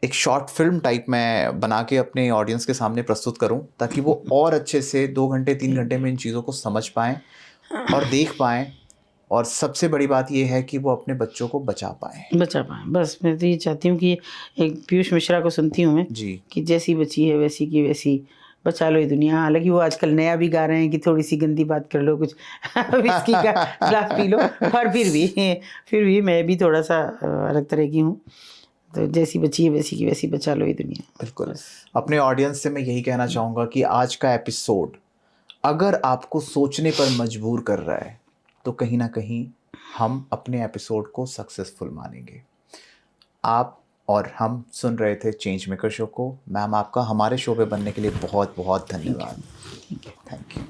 Speaker 1: एक शॉर्ट फिल्म टाइप मैं बना के अपने ऑडियंस के सामने प्रस्तुत करूं, ताकि वो और अच्छे से 2 घंटे 3 घंटे में इन चीज़ों को समझ पाएँ और देख पाएँ, और सबसे बड़ी बात ये है कि वो अपने बच्चों को बचा पाएँ।
Speaker 2: बस मैं तो ये चाहती हूँ कि एक पीयूष मिश्रा को सुनती हूँ मैं
Speaker 1: जी,
Speaker 2: कि जैसी बची है वैसी की वैसी बचा लो ये दुनिया। हालांकि वो आजकल नया भी गा रहे हैं कि थोड़ी सी गंदी बात कर लो, कुछ विस्की का ग्लास पी लो, पर फिर भी मैं भी थोड़ा सा अलग तरह की हूँ। तो जैसी बची है वैसी की वैसी बचा लो ये दुनिया।
Speaker 1: बिल्कुल। अपने ऑडियंस से मैं यही कहना चाहूँगा कि आज का एपिसोड अगर आपको सोचने पर मजबूर कर रहा है तो कहीं ना कहीं हम अपने एपिसोड को सक्सेसफुल मानेंगे। आप और हम सुन रहे थे चेंज मेकर शो को। मैम, आपका हमारे शो पे बनने के लिए बहुत बहुत धन्यवाद। Thank you.